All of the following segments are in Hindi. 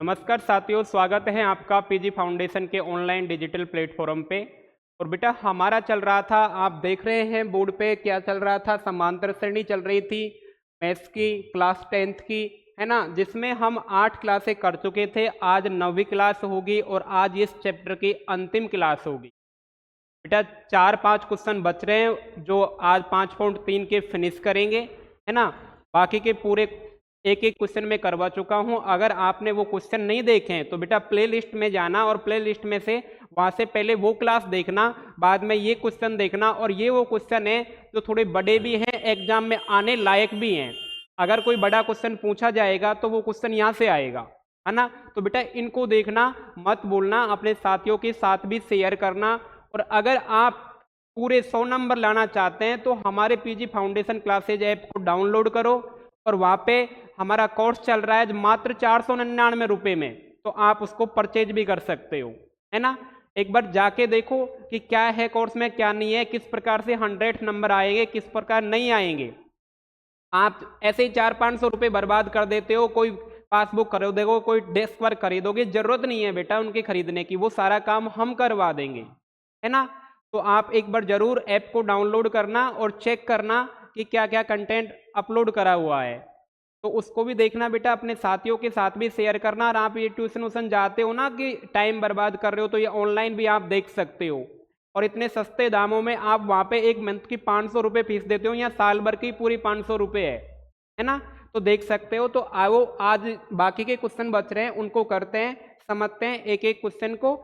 नमस्कार साथियों, स्वागत है आपका पीजी फाउंडेशन के ऑनलाइन डिजिटल प्लेटफॉर्म पे। और बेटा हमारा चल रहा था, आप देख रहे हैं बोर्ड पे क्या चल रहा था, समांतर श्रेणी चल रही थी मैथ्स की, क्लास 10th की, है ना, जिसमें हम 8 क्लासें कर चुके थे। आज 9वीं क्लास होगी और आज इस चैप्टर की अंतिम क्लास होगी। बेटा 4-5 क्वेश्चन बच रहे हैं जो आज 5.3 के फिनिश करेंगे, है ना। बाकी के पूरे एक एक क्वेश्चन में करवा चुका हूं। अगर आपने वो क्वेश्चन नहीं देखे हैं तो बेटा प्ले लिस्ट में जाना और प्ले लिस्ट में से वहां से पहले वो क्लास देखना, बाद में ये क्वेश्चन देखना। और ये वो क्वेश्चन है जो थोड़े बड़े भी हैं, एग्जाम में आने लायक भी हैं। अगर कोई बड़ा क्वेश्चन पूछा जाएगा तो वो क्वेश्चन यहाँ से आएगा, है ना। तो बेटा इनको देखना, मत भूलना, अपने साथियों के साथ भी शेयर करना। और अगर आप पूरे 100 नंबर लाना चाहते हैं तो हमारे पीजी फाउंडेशन क्लासेज ऐप को डाउनलोड करो और वहाँ पे हमारा कोर्स चल रहा है मात्र 499 रुपये में, तो आप उसको परचेज भी कर सकते हो, है ना। एक बार जाके देखो कि क्या है कोर्स में, क्या नहीं है, किस प्रकार से 100 नंबर आएंगे, किस प्रकार नहीं आएंगे। आप ऐसे ही 400-500 रुपये बर्बाद कर देते हो, कोई पासबुक खरीदोगे, कोई डेस्क वर्क खरीदोगे, जरूरत नहीं है बेटा उनके खरीदने की, वो सारा काम हम करवा देंगे, है ना। तो आप एक बार जरूर ऐप को डाउनलोड करना और चेक करना कि क्या क्या कंटेंट अपलोड करा हुआ है, तो उसको भी देखना बेटा, अपने साथियों के साथ भी शेयर करना। और आप ये ट्यूशन व्यूशन जाते हो ना कि टाइम बर्बाद कर रहे हो, तो ये ऑनलाइन भी आप देख सकते हो और इतने सस्ते दामों में आप वहाँ पे एक मंथ की 500 रुपये फीस देते हो, या साल भर की पूरी 500 रुपये है ना। तो देख सकते हो। तो आओ आज बाकी के क्वेश्चन बच रहे हैं उनको करते हैं, समझते हैं एक एक क्वेश्चन को।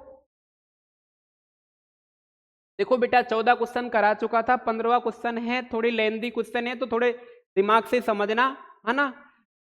देखो बेटा 14 क्वेश्चन करा चुका था, 15वां क्वेश्चन है, थोड़ी लेंदी क्वेश्चन है तो थोड़े दिमाग से समझना, है ना।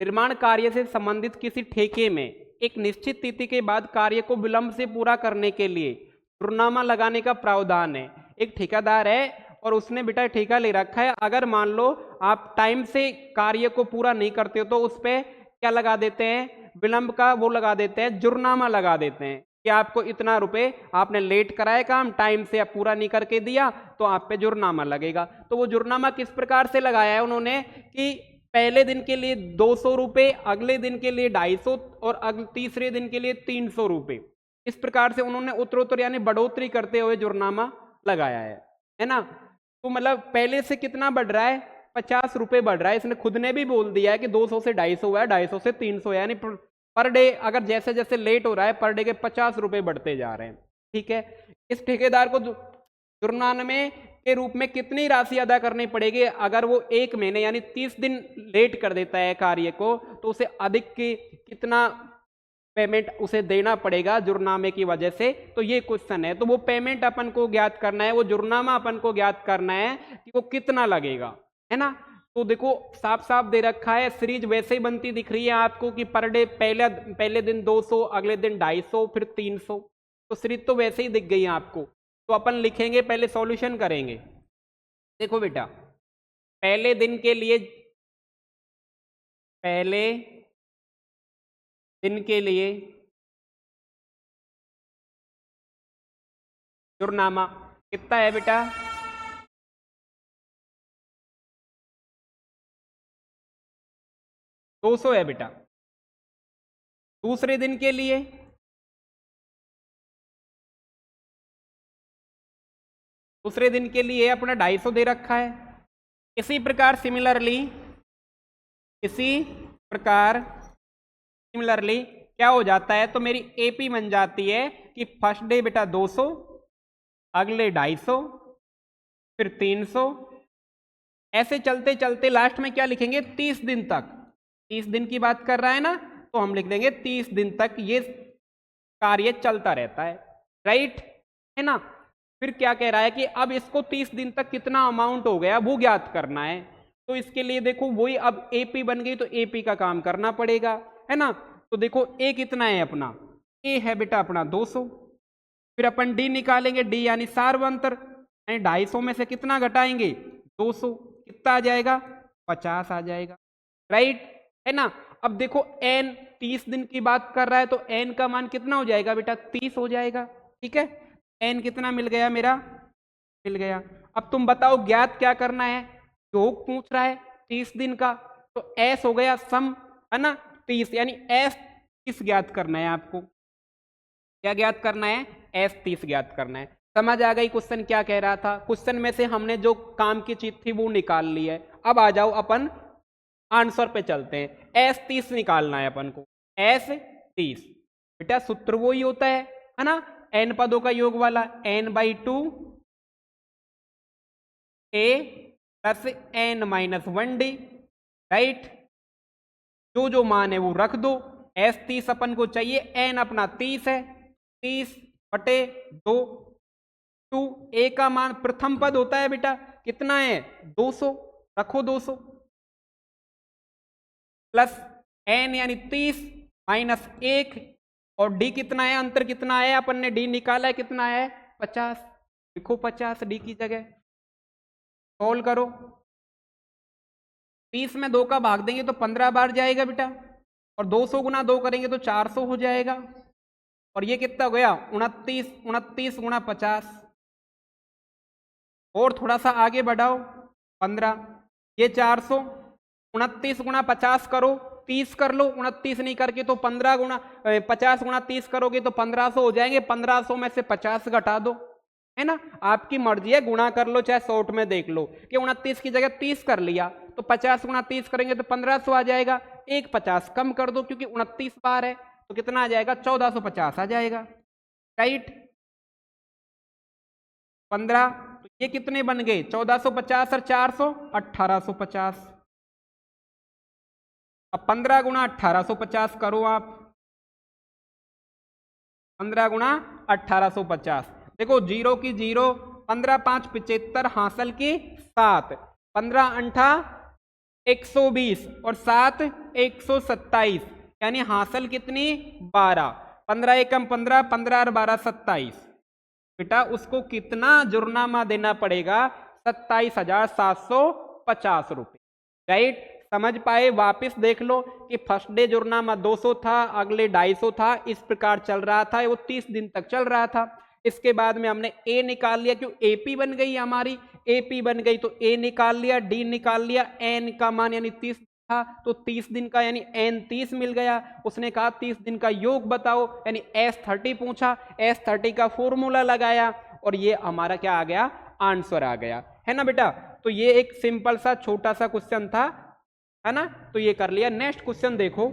निर्माण कार्य से संबंधित किसी ठेके में एक निश्चित तिथि के बाद कार्य को विलंब से पूरा करने के लिए जुर्माना लगाने का प्रावधान है। एक ठेकेदार है और उसने बेटा ठेका ले रखा है, अगर मान लो आप टाइम से कार्य को पूरा नहीं करते हो तो उस पर क्या लगा देते हैं, विलंब का वो लगा देते हैं, जुर्माना लगा देते हैं कि आपको इतना रुपए, आपने लेट कराया काम, टाइम से आप पूरा नहीं करके दिया तो आप पे जुर्माना लगेगा। तो वो जुर्माना किस प्रकार से लगाया है उन्होंने कि पहले दिन के लिए 200 रुपये, अगले दिन के लिए 250 और तीसरे दिन के लिए 300 रुपये। इस प्रकार से उन्होंने उत्तरोत्तर यानी बढ़ोतरी करते हुए जुर्माना लगाया है ना। तो मतलब पहले से कितना बढ़ रहा है, 50 रुपये बढ़ रहा है। इसने खुद ने भी बोल दिया है कि 200 से 250 हुआ है, 250 से 300, यानी पर डे अगर जैसे जैसे लेट हो रहा है पर डे के 50 रुपये बढ़ते जा रहे हैं। ठीक है, इस ठेकेदार को जुर्माने के रूप में कितनी राशि अदा करनी पड़ेगी, अगर वो 1 महीने यानी 30 दिन लेट कर देता है कार्य को तो उसे अधिक की कितना पेमेंट उसे देना पड़ेगा जुर्माने की वजह से। तो ये क्वेश्चन है, तो वो पेमेंट अपन को ज्ञात करना है, वो जुर्माना अपन को ज्ञात करना है कि वो कितना लगेगा, है ना। तो देखो साफ साफ दे रखा है, सीरीज वैसे ही बनती दिख रही है आपको कि पर डे पहले दिन 200, अगले दिन 250, फिर 300। तो सीरीज तो वैसे ही दिख गई है आपको। तो अपन लिखेंगे, पहले सॉल्यूशन करेंगे। देखो बेटा पहले दिन के लिए, पहले दिन के लिए जुर्माना कितना है बेटा, 200 है बेटा। दूसरे दिन के लिए, दूसरे दिन के लिए अपना 250 दे रखा है। इसी प्रकार सिमिलरली, इसी प्रकार सिमिलरली क्या हो जाता है, तो मेरी एपी बन जाती है कि फर्स्ट डे बेटा 200, अगले 250, फिर 300, ऐसे चलते चलते लास्ट में क्या लिखेंगे, 30 दिन तक। 30 दिन की बात कर रहा है ना, तो हम लिख देंगे 30 दिन तक ये कार्य चलता रहता है, राइट, है ना। फिर क्या कह रहा है कि अब इसको 30 दिन तक कितना अमाउंट हो गया वो ज्ञात करना है। तो इसके लिए देखो वही, अब एपी बन गई तो एपी का काम करना पड़ेगा, है ना। तो देखो ए कितना है अपना, ए है बेटा अपना 200। फिर अपन डी निकालेंगे, डी यानी सार्वंतर, यानी 250 में से कितना घटाएंगे, 200, कितना आ जाएगा, 50 आ जाएगा, राइट, है ना। अब देखो एन 30 दिन की बात कर रहा है तो एन का मान कितना हो जाएगा बेटा, 30 हो जाएगा। ठीक है, एन कितना मिल गया मेरा, मिल गया। अब तुम बताओ ज्ञात क्या करना है, जो पूछ रहा है 30 दिन का, तो एस हो गया सम, है ना, 30 यानी एस 30 ज्ञात करना है आपको। क्या ज्ञात करना है? S30 ज्ञात करना है। समझ आ गई क्वेश्चन क्या कह रहा था? क्वेश्चन में से हमने जो काम की चीज थी वो निकाल ली है। अब आ जाओ अपन आंसर पे चलते हैं। S30 निकालना है अपन को। S30 बेटा सूत्र वो ही होता है ना, n पदों का योग वाला, n/2 a plus n-1d, right. जो जो मान है वो रख दो। S30 अपन को चाहिए, n अपना 30 है, 30/2। 2 a का मान प्रथम पद होता है बेटा, कितना है? 200, रखो 200, प्लस n यानी 30 माइनस 1, और d कितना है? अंतर कितना है? अपन ने d निकाला है, कितना है? 50। लिखो 50 d की जगह। सोल्व करो। 30 में 2 का भाग देंगे तो 15 बार जाएगा बेटा, और 200 गुना 2 करेंगे तो 400 हो जाएगा। और ये कितना हो गया? 29, 29 गुना 50। और थोड़ा सा आगे बढ़ाओ, 15, ये 400, 29 गुना 50 करो, 30 कर लो। 29 नहीं करके तो 15 गुना 50 गुना 30 करोगे तो 1500 हो जाएंगे। 1500 में से 50 घटा दो, है ना। आपकी मर्जी है, गुणा कर लो चाहे शॉर्ट में देख लो कि 29 की जगह 30 कर लिया तो 50 गुना 30 करेंगे तो 1500 आ जाएगा। एक 50 कम कर दो क्योंकि 29 बार है, तो कितना आ जाएगा? 1450 आ जाएगा, राइट। 15, तो ये कितने बन गए? 1450 और 400, 1850। अब 15 गुना 1850 करो आप, 15 गुना 1850। देखो जीरो की जीरो, 15 5 75, हासिल की 7, 15 अंठा 120 और 7 127, यानी हासिल कितनी? 12। 15 एकम 15, 15 और 12 27। बेटा उसको कितना जुर्माना देना पड़ेगा? 27,750 रुपये, राइट। समझ पाए? वापस देख लो कि फर्स्ट डे जुर्माना 200 था, अगले 250 था, इस प्रकार चल रहा था, वो 30 दिन तक चल रहा था। इसके बाद में हमने ए निकाल लिया, क्यों? एपी बन गई हमारी, एपी बन गई तो ए निकाल लिया, डी निकाल लिया, एन का मान यानी 30 था तो 30 दिन का यानी एन 30 मिल गया। उसने कहा 30 दिन का योग बताओ, यानी S30 पूछा, S30 का फॉर्मूला लगाया और ये हमारा क्या आ गया? आंसर आ गया, है ना बेटा। तो ये एक सिंपल सा छोटा सा क्वेश्चन था, है ना। तो ये कर लिया। नेक्स्ट क्वेश्चन देखो।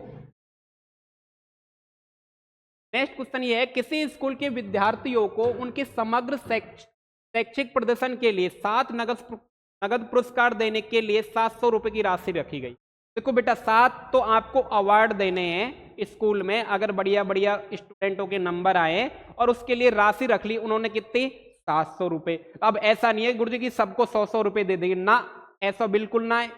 नेक्स्ट क्वेश्चन ये है, किसी स्कूल के विद्यार्थियों को उनके समग्र शैक्षिक प्रदर्शन के लिए 7 नगद पुरस्कार देने के लिए 700 रुपए की राशि रखी गई। देखो बेटा 7 तो आपको अवार्ड देने हैं स्कूल में, अगर बढ़िया बढ़िया स्टूडेंटों के नंबर आए, और उसके लिए राशि रख ली उन्होंने, कितनी? 700 रुपए। अब ऐसा नहीं है गुरुजी की सबको 100 रुपए दे देंगे ना, ऐसा बिल्कुल ना है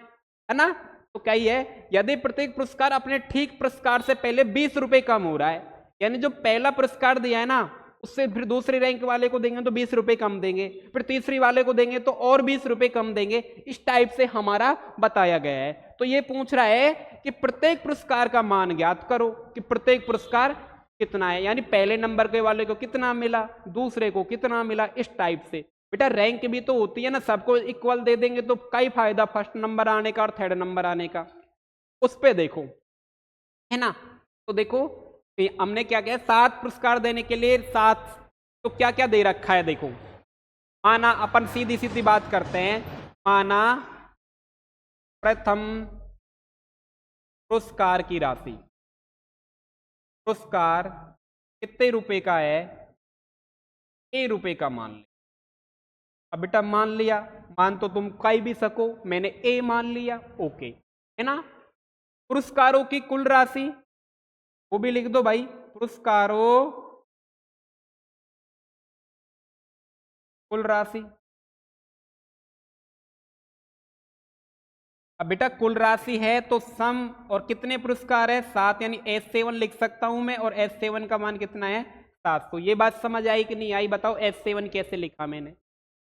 ना। तो क्या है, यदि प्रत्येक पुरस्कार अपने ठीक पुरस्कार से पहले 20 रुपए कम हो रहा है, यानी जो पहला पुरस्कार दिया है ना उससे फिर दूसरे रैंक वाले को देंगे तो 20 रुपए कम देंगे, फिर तीसरी वाले को देंगे तो और 20 रुपए कम देंगे, इस टाइप से हमारा बताया गया है। तो ये पूछ रहा है कि प्रत्येक पुरस्कार का मान ज्ञात करो कि प्रत्येक पुरस्कार कितना है, यानी पहले नंबर के वाले को कितना मिला, दूसरे को कितना मिला, इस टाइप से। बेटा रैंक भी तो होती है ना, सबको इक्वल दे देंगे तो कई फायदा फर्स्ट नंबर आने का और थर्ड नंबर आने का, उस पे देखो, है ना। तो देखो हमने क्या किया, 7 पुरस्कार देने के लिए 7, तो क्या क्या दे रखा है देखो। माना अपन सीधी सीधी बात करते हैं, माना प्रथम पुरस्कार की राशि, पुरस्कार कितने रुपए का है? ₹1 का मान ले। अब बेटा मान लिया, मान तो तुम कहीं भी सको, मैंने ए मान लिया, ओके, है ना। पुरस्कारों की कुल राशि वो भी लिख दो भाई, पुरस्कारों कुल राशि। अब बेटा कुल राशि है तो सम, और कितने पुरस्कार है? 7, यानी S7 लिख सकता हूं मैं, और S7 का मान कितना है? 700। ये बात समझ आई कि नहीं आई? बताओ S7 कैसे लिखा मैंने,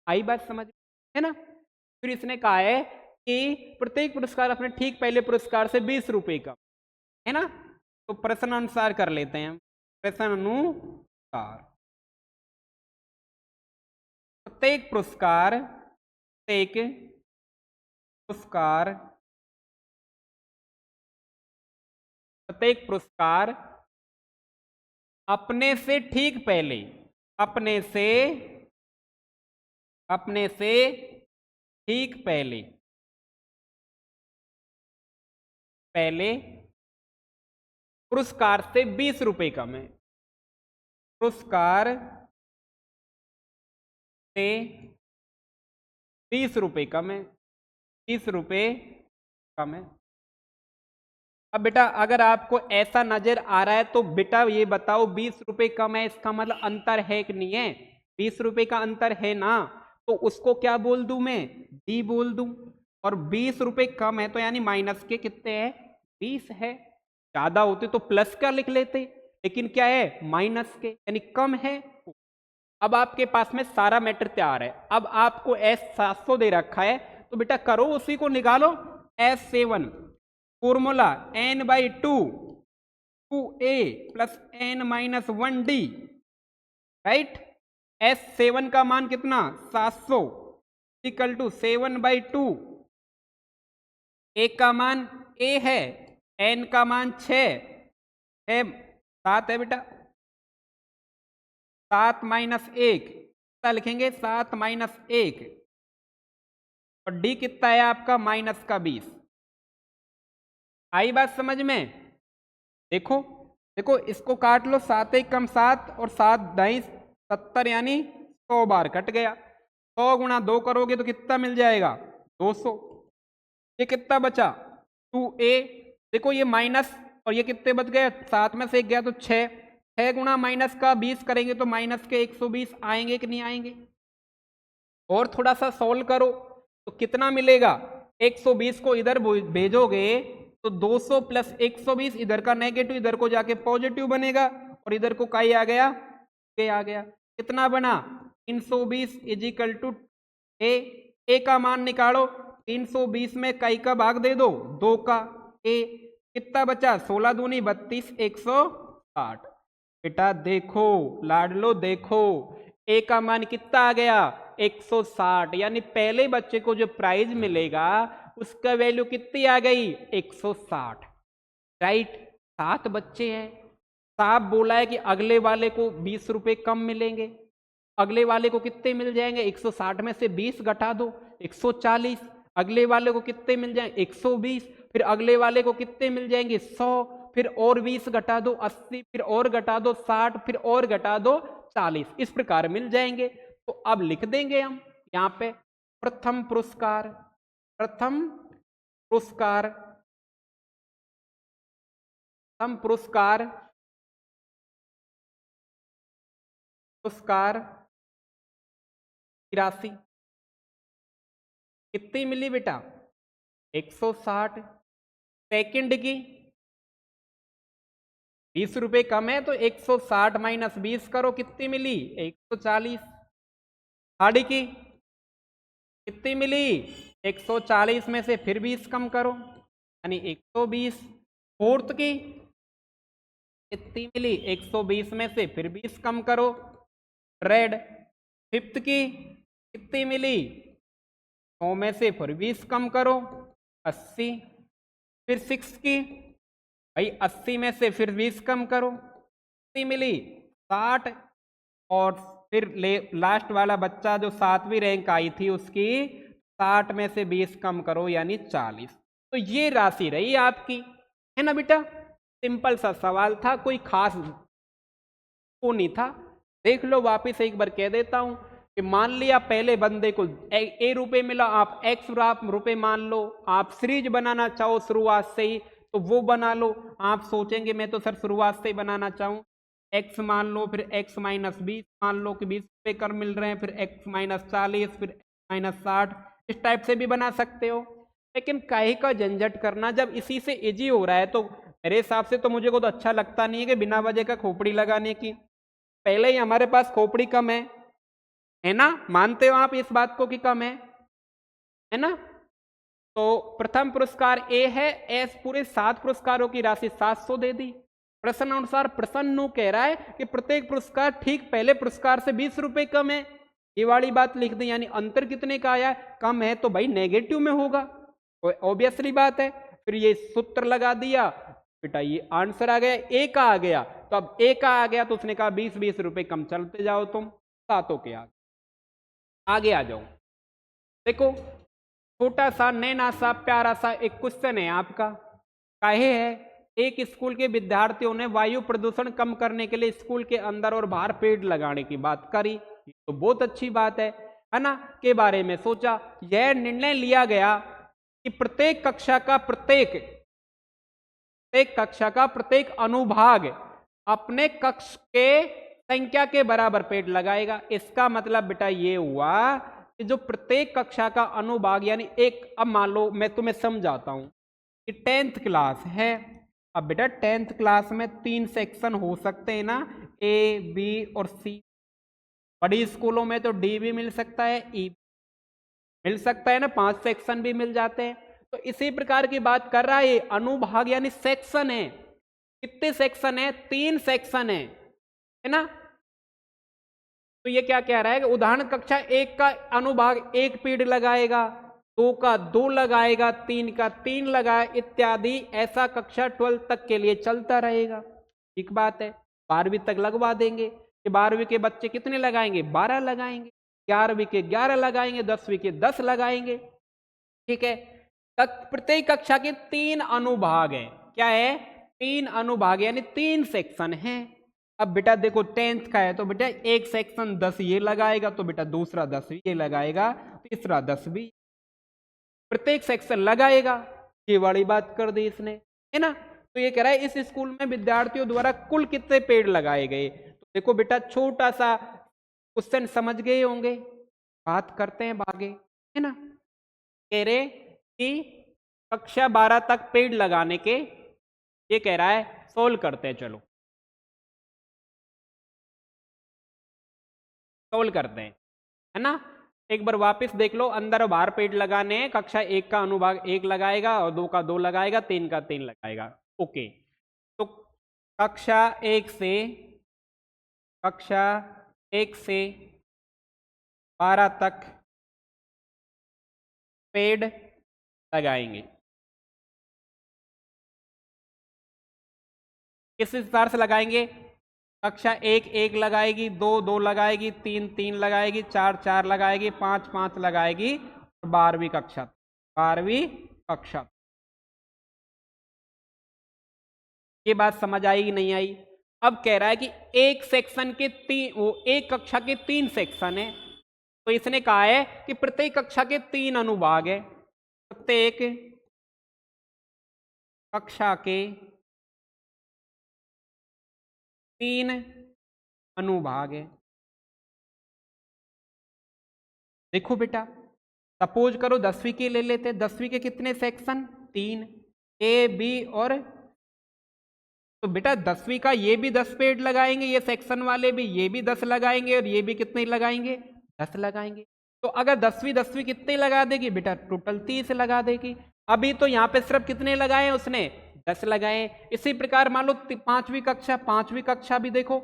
आई बात समझ, है ना। फिर इसने कहा है कि प्रत्येक पुरस्कार अपने ठीक पहले पुरस्कार से 20 रुपए का, है ना। तो प्रश्न अनुसार कर लेते हैं, प्रश्न अनुसार प्रत्येक पुरस्कार, प्रत्येक पुरस्कार, प्रत्येक पुरस्कार अपने से ठीक पहले, अपने से ठीक पहले पुरस्कार से 20 रुपए कम है, पुरस्कार से 20 रुपए कम है, 20 रुपए कम है। अब बेटा अगर आपको ऐसा नजर आ रहा है तो बेटा ये बताओ 20 रुपए कम है, इसका मतलब अंतर है कि नहीं है? 20 रुपए का अंतर है ना, तो उसको क्या बोल दूं मैं? डी बोल दूं। और 20 रुपए कम है तो यानी माइनस के कितने हैं? 20 है। ज्यादा होते तो प्लस का लिख लेते, लेकिन क्या है? माइनस के, यानी कम है। अब आपके पास में सारा मैटर तैयार है। अब आपको S700 दे रखा है तो बेटा करो उसी को निकालो। S7 formula n/2 2a plus n-1d, right. S7 का मान कितना? 700 इक्वल टू 7/2, a का मान a है, n का मान 6 है, 7 है बेटा। 7 माइनस 1 कितना लिखेंगे? 7 माइनस 1, और डी कितना है आपका? माइनस का 20। आई बात समझ में? देखो देखो इसको काट लो, 7 1 कम 7 और 7 2 70, यानी 100 बार कट गया। 100 गुणा 2 करोगे तो कितना मिल जाएगा? 200। ये कितना बचा? 2a। देखो ये माइनस और ये कितने बच गए? 7 में से 1 गया तो 6। 6 गुणा माइनस का 20 करेंगे तो माइनस के 120 आएंगे कि नहीं आएंगे? और थोड़ा सा सोल्व करो तो कितना मिलेगा? 120 को इधर भेजोगे तो 200 प्लस 120, इधर का नेगेटिव इधर को जाके पॉजिटिव बनेगा, और इधर को काई आ गया? के आ गया। कितना बना? 320 इज इक्वल टू ए का मान निकालो। 320 में कई का भाग दे दो? 2 का। ए कितना बचा? 16 दूनी 32, 160। बेटा देखो लाडलो, देखो ए का मान कितना आ गया? 160, यानी पहले बच्चे को जो प्राइज मिलेगा उसका वैल्यू कितनी आ गई? 160, राइट। 7 बच्चे हैं, साहब बोला है कि अगले वाले को 20 रुपए कम मिलेंगे। अगले वाले को कितने मिल जाएंगे? 160 में से 20 घटा दो, 140। अगले वाले को कितने मिल जाएंगे? 120। फिर अगले वाले को कितने मिल जाएंगे? 100। फिर और 20 घटा दो, 80। फिर और घटा दो, 60। फिर और घटा दो, 40। इस प्रकार मिल जाएंगे। तो अब लिख देंगे हम यहाँ पे प्रथम पुरस्कार, प्रथम पुरस्कार, प्रथम पुरस्कार, पुरस्कार की राशि कितनी मिली बेटा? 160। सेकंड की 20 रुपए कम है तो 160 माइनस 20 करो, कितनी मिली? 140। थर्ड की कितनी मिली? 140 में से फिर 20 कम करो, यानी 120। फोर्थ की कितनी मिली? 120 में से फिर 20 कम करो, रेड। फिफ्थ की कितनी मिली? 100 में से फिर 20 कम करो, 80। फिर सिक्स की भाई 80 में से फिर 20 कम करो, कितनी मिली? 60। और फिर लास्ट वाला बच्चा जो 7वीं रैंक आई थी उसकी 60 में से 20 कम करो, यानी 40। तो ये राशि रही आपकी, है ना बेटा? सिंपल सा सवाल था, कोई खास वो नहीं था। देख लो वापिस एक बार कह देता हूं कि मान लिया पहले बंदे को ए रुपए मिला, आप एक्स रुपए मान लो। आप सीरीज बनाना चाहो शुरुआत से ही तो वो बना लो। आप सोचेंगे मैं तो सर शुरुआत से ही बनाना चाहूँ, x मान लो, फिर x माइनस 20 मान लो कि 20 रुपये कर मिल रहे हैं, फिर x माइनस 40, फिर x माइनस 60, इस टाइप से भी बना सकते हो। लेकिन काहे का झंझट करना, जब इसी से इजी हो रहा है तो मेरे हिसाब से तो मुझे को तो अच्छा लगता नहीं है कि बिना वजह का खोपड़ी लगाने की। पहले ही हमारे पास खोपड़ी कम है ना? मानते हो आप इस बात को कि कम है ना? तो प्रथम पुरस्कार ए है, एस पूरे 7 पुरस्कारों की राशि 700 दे दी। प्रश्न अनुसार प्रसन्न कह रहा है कि प्रत्येक पुरस्कार ठीक पहले पुरस्कार से 20 रुपए कम है, ये वाली बात लिख दी। यानी अंतर कितने का आया? कम है तो भाई नेगेटिव में होगा, ऑब्वियसली बात है। फिर ये सूत्र लगा दिया बेटा, ये आंसर आ गया, ए का आ गया। तो अब ए का आ गया, तो उसने कहा 20-20 रुपए कम, चलते जाओ तुम सातों के आगे आ जाओ। देखो छोटा सा नैना सा प्यारा सा एक क्वेश्चन है आपका, काहे है, एक स्कूल के विद्यार्थियों ने वायु प्रदूषण कम करने के लिए स्कूल के अंदर और बाहर पेड़ लगाने की बात करी, तो बहुत अच्छी बात है ना, के बारे में सोचा। यह निर्णय लिया गया कि प्रत्येक कक्षा का प्रत्येक अनुभाग अपने कक्ष के संख्या के बराबर पेड़ लगाएगा। इसका मतलब बेटा ये हुआ कि जो प्रत्येक कक्षा का अनुभाग यानी एक, अब मान लो मैं तुम्हें समझाता हूं कि 10th क्लास है, अब बेटा 10th क्लास में 3 सेक्शन हो सकते हैं ना, ए बी और सी। बड़ी स्कूलों में तो डी भी मिल सकता है, ई मिल सकता है ना, 5 सेक्शन भी मिल जाते हैं। तो इसी प्रकार की बात कर रहा है, अनुभाग यानी सेक्शन है। कितने सेक्शन है? 3 सेक्शन है ना। तो ये क्या कह रहा है कि उदाहरण कक्षा 1 का अनुभाग 1 पेड़ लगाएगा, 2 का 2 लगाएगा, 3 का 3 लगाए इत्यादि, ऐसा कक्षा 12 तक के लिए चलता रहेगा। ठीक बात है, 12वीं तक लगवा देंगे कि 12वीं के बच्चे कितने लगाएंगे? 12 लगाएंगे, 11वीं के 11 लगाएंगे, 10वीं के 10 लगाएंगे। ठीक है, प्रत्येक कक्षा के 3 अनुभाग है। क्या है? 3 अनुभाग यानी 3 सेक्शन है। अब बेटा देखो 10th का है तो बेटा एक सेक्शन 10 ये लगाएगा, तो बेटा दूसरा 10 ये लगाएगा, तीसरा 10 भी, प्रत्येक सेक्शन लगाएगा। ये वाली बात कर दी इसने, है ना। तो ये कह रहा है इस स्कूल में विद्यार्थियों द्वारा कुल कितने पेड़ लगाए गए। तो देखो बेटा छोटा सा क्वेश्चन समझ गए होंगे, बात करते हैं आगे, है ना। कह रहे कि कक्षा 12 तक पेड़ लगाने के, ये कह रहा है सोल्व करते हैं, चलो सोल्व करते हैं, है ना। एक बार वापस देख लो, अंदर और बाहर पेड़ लगाने हैं। कक्षा 1 का अनुभाग 1 लगाएगा और 2 का 2 लगाएगा, 3 का 3 लगाएगा। ओके, तो कक्षा 1 से 12 तक पेड़ लगाएंगे। किस हिसाब से लगाएंगे? कक्षा 1 1 लगाएगी, 2 2 लगाएगी, 3 3 लगाएगी, 4 4 लगाएगी, 5 5 लगाएगी, और 12वीं कक्षा। ये बात समझ आई कि नहीं आई? अब कह रहा है कि एक सेक्शन के एक कक्षा के 3 सेक्शन है, तो इसने कहा है कि प्रत्येक कक्षा के 3 अनुभाग है। प्रत्येक कक्षा के 3 अनुभाग है। देखो बेटा, सपोज करो 10वीं के ले लेते, 10वीं के कितने सेक्शन? 3, ए बी और, तो बेटा 10वीं का ये भी 10 पेड़ लगाएंगे, ये सेक्शन वाले भी, ये भी 10 लगाएंगे, और ये भी कितने लगाएंगे? 10 लगाएंगे। तो अगर 10वीं कितने लगा देगी बेटा? टोटल 30 लगा देगी। अभी तो यहाँ पे सिर्फ कितने लगाए उसने? 10 लगाए। इसी प्रकार मान लो 5वीं कक्षा भी देखो,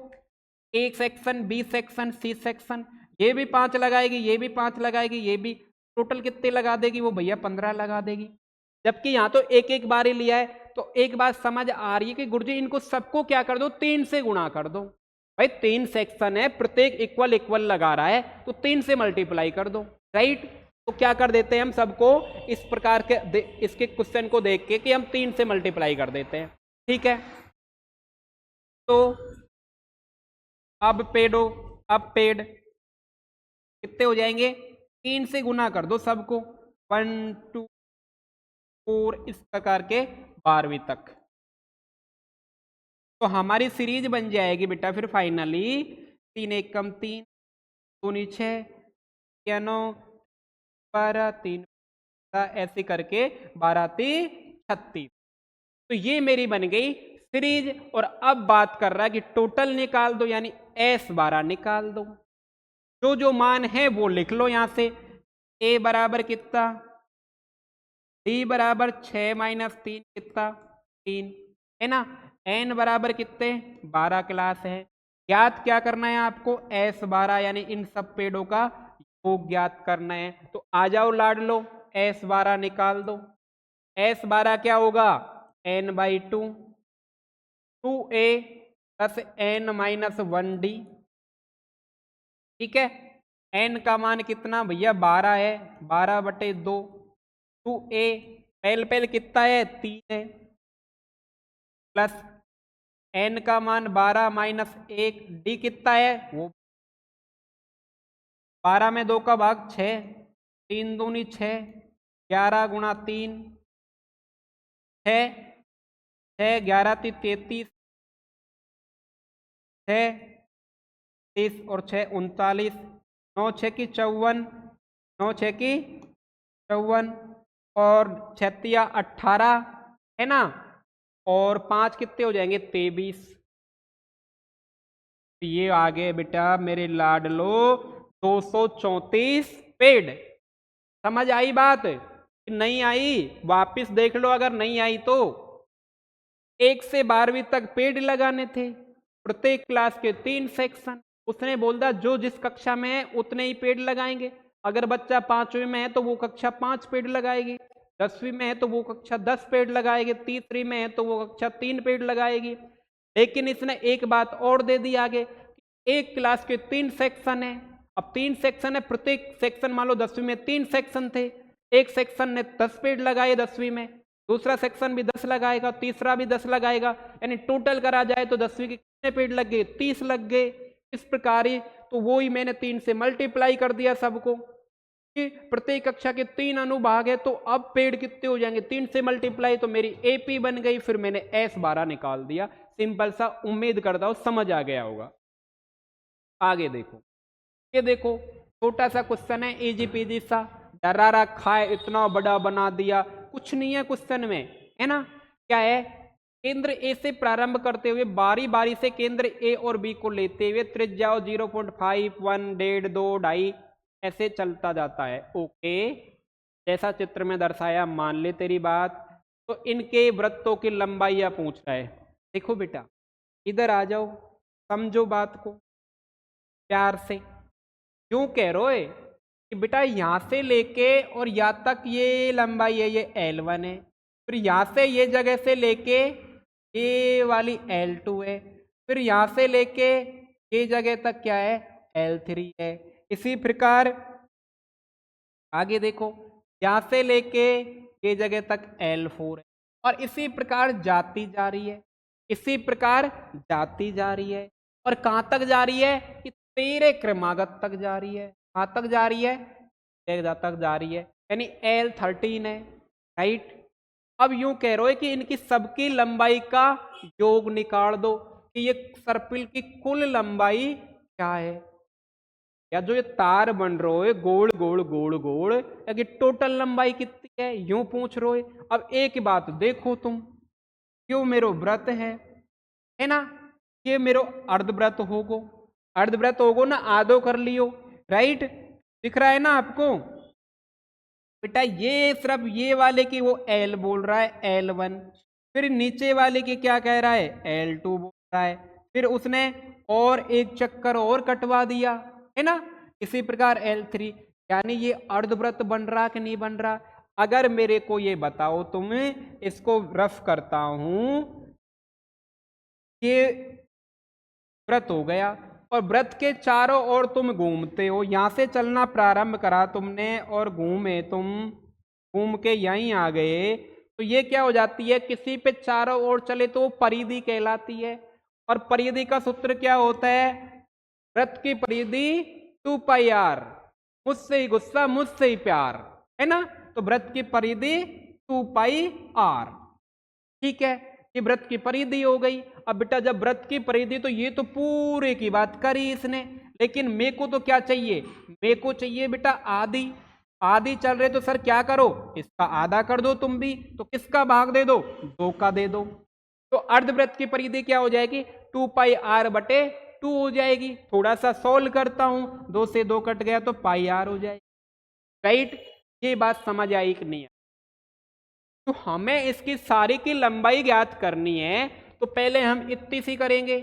A section, B section, C section, ये भी 5 लगाएगी, ये भी 5 लगाएगी, ये भी, टोटल कितने लगा देगी वो भैया? 15 लगा देगी। जबकि यहाँ तो एक एक बार ही लिया है। तो एक बात समझ आ रही है कि गुरुजी इनको सबको क्या कर दो? 3 से गुणा कर दो। भाई 3 सेक्शन है, प्रत्येक इक्वल लगा रहा है, तो 3 से मल्टीप्लाई कर दो, राइट। तो क्या कर देते हैं हम सबको इस प्रकार के इसके क्वेश्चन को देख के कि हम 3 से मल्टीप्लाई कर देते हैं। ठीक है, तो अब पेड़ कितने हो जाएंगे? 3 से गुना कर दो सबको, 1 2 4 इस प्रकार के 12वीं तक। तो हमारी सीरीज बन जाएगी बेटा फिर फाइनली 3 एकम 3, 2 नी 6, 9 12, 3 ऐसे करके 12 3 36। तो ये मेरी बन गई सीरीज। और अब बात कर रहा है कि टोटल निकाल दो, यानी S12 निकाल दो। जो जो मान है वो लिख लो यहां से। A बराबर कितना? D बराबर 6 - 3 कितना? 3, है ना। N बराबर कितने? 12 क्लास है। ज्ञात क्या करना है आपको? S12 यानी इन सब पेड़ों का योग ज्ञात करना है। तो आ जाओ लाड लो, S12 निकाल दो। S12 क्या होगा? N/2, 2A plus n minus 1d। ठीक है, n का मान कितना भैया 12 है, 12/2। 2a पहल कितना है 3 है, प्लस n का मान 12 माइनस 1, d कितना है वो 12 में 2 का भाग 6, 3 दूनी 6, 11 गुणा 3 6, 6 11 33, 6 30 और 6 39, 9 6 की 54, 9 6 की 54 और 6 18 है ना, और 5 कितने हो जाएंगे 23। ये आ गए बेटा मेरे लाडलो 234 पेड़। समझ आई बात? नहीं आई वापिस देख लो, अगर नहीं आई तो। 1 से 12वीं तक पेड़ लगाने थे, प्रत्येक क्लास के 3 सेक्शन। उसने बोला जो जिस कक्षा में है उतने ही पेड़ लगाएंगे। अगर बच्चा 5वीं में है तो वो कक्षा 5 पेड़ लगाएगी, 10वीं में है तो वो कक्षा 10 पेड़ लगाएगी, तीसरी में है तो वो कक्षा 3 पेड़ लगाएगी। लेकिन इसने एक बात और दे दी आगे, एक क्लास के 3 सेक्शन है। अब 3 सेक्शन है, प्रत्येक सेक्शन मान लो 10वीं में 3 सेक्शन थे, एक सेक्शन ने 10 पेड़ लगाए 10वीं में, दूसरा सेक्शन भी 10 लगाएगा, तीसरा भी 10 लगाएगा, यानी टोटल करा जाए तो 10वीं के कितने पेड़ लग गए 30 लग गए। इस प्रकार ही तो वो ही मैंने 3 से मल्टीप्लाई कर दिया सबको कि प्रत्येक कक्षा के 3 अनुभाग है, तो अब पेड़ कितने हो जाएंगे 3 से मल्टीप्लाई, तो मेरी एपी बन गई। फिर मैंने S12 निकाल दिया, सिंपल सा। उम्मीद करता हूं समझ आ गया होगा। आगे देखो, ये देखो छोटा सा क्वेश्चन है, इजी पीजी सा, डरा रखा है, इतना बड़ा बना दिया, कुछ नहीं है क्वेश्चन में, है ना। क्या है, केंद्र ए से प्रारंभ करते हुए बारी बारी से केंद्र ए और बी को लेते हुए त्रिज्या 0.5 1 1.5 2 2.5 ऐसे चलता जाता है। ओके, जैसा चित्र में दर्शाया, मान ले तेरी बात। तो इनके वृत्तों की लंबाई पूछ रहा है। देखो बेटा इधर आ जाओ, समझो बात को प्यार से। क्यों कह रहे कि बेटा यहां से लेके और यहाँ तक ये लंबाई है, ये L1 है, फिर यहाँ से ये जगह से लेके ये वाली L2 है, फिर यहाँ से लेके ये जगह तक क्या है L3 है। इसी प्रकार आगे देखो, यहाँ से लेके ये जगह तक L4 है, और इसी प्रकार जाती जा रही है, इसी प्रकार जाती जा रही है, और कहाँ तक जा रही है कि तेरे क्रमागत तक जा रही है। कहाँ तक जा रही है, तक जा रही है, यानी L13 है, राइट। अब यूं कह रहे हो कि इनकी सबकी लंबाई का योग निकाल दो कि ये सर्पिल की कुल लंबाई क्या है, या जो ये तार बन रहे हो गोल गोल गोल गोल, या कि टोटल लंबाई कितनी है, यूं पूछ रहे हो। अब एक बात देखो तुम, क्यों मेरो व्रत है ना, ये मेरो अर्धव्रत होगो, अर्धव्रत होगो ना, आधो कर लियो, राइट। दिख रहा है ना आपको बेटा, ये सिर्फ ये वाले की वो L बोल रहा है L1, फिर नीचे वाले की क्या कह रहा है L2 बोल रहा है, फिर उसने और एक चक्कर और कटवा दिया, है ना। इसी प्रकार L3, यानी ये अर्धव्रत बन रहा कि नहीं बन रहा। अगर मेरे को ये बताओ, तुम्हें इसको रफ करता हूं, ये व्रत हो गया, और व्रत के चारों ओर तुम घूमते हो, यहां से चलना प्रारंभ करा तुमने और घूमे तुम, घूम के यहीं आ गए, तो ये क्या हो जाती है, किसी पे चारों ओर चले तो परिधि कहलाती है। और परिधि का सूत्र क्या होता है, व्रत की परिधि 2πr, मुझसे ही गुस्सा मुझसे ही प्यार, है ना। तो व्रत की परिधि 2πr, ठीक है, ये व्रत की परिधि हो गई। अब बेटा जब व्रत की परिधि, तो ये तो पूरे की बात करी इसने, लेकिन मेरे को तो क्या चाहिए, मेरे को चाहिए बेटा आधी। आधी चल रहे तो सर क्या करो, इसका आधा कर दो तुम भी, तो किसका भाग दे दो, 2 का दे दो। तो अर्धव्रत की परिधि क्या हो जाएगी 2πr/2 हो जाएगी। थोड़ा सा सोल्व करता हूं, 2 से 2 कट गया तो πr हो जाएगी, राइट। ये बात समझ आई कि नहीं? तो हमें इसकी सारी की लंबाई ज्ञात करनी है, तो पहले हम इतनी सी करेंगे,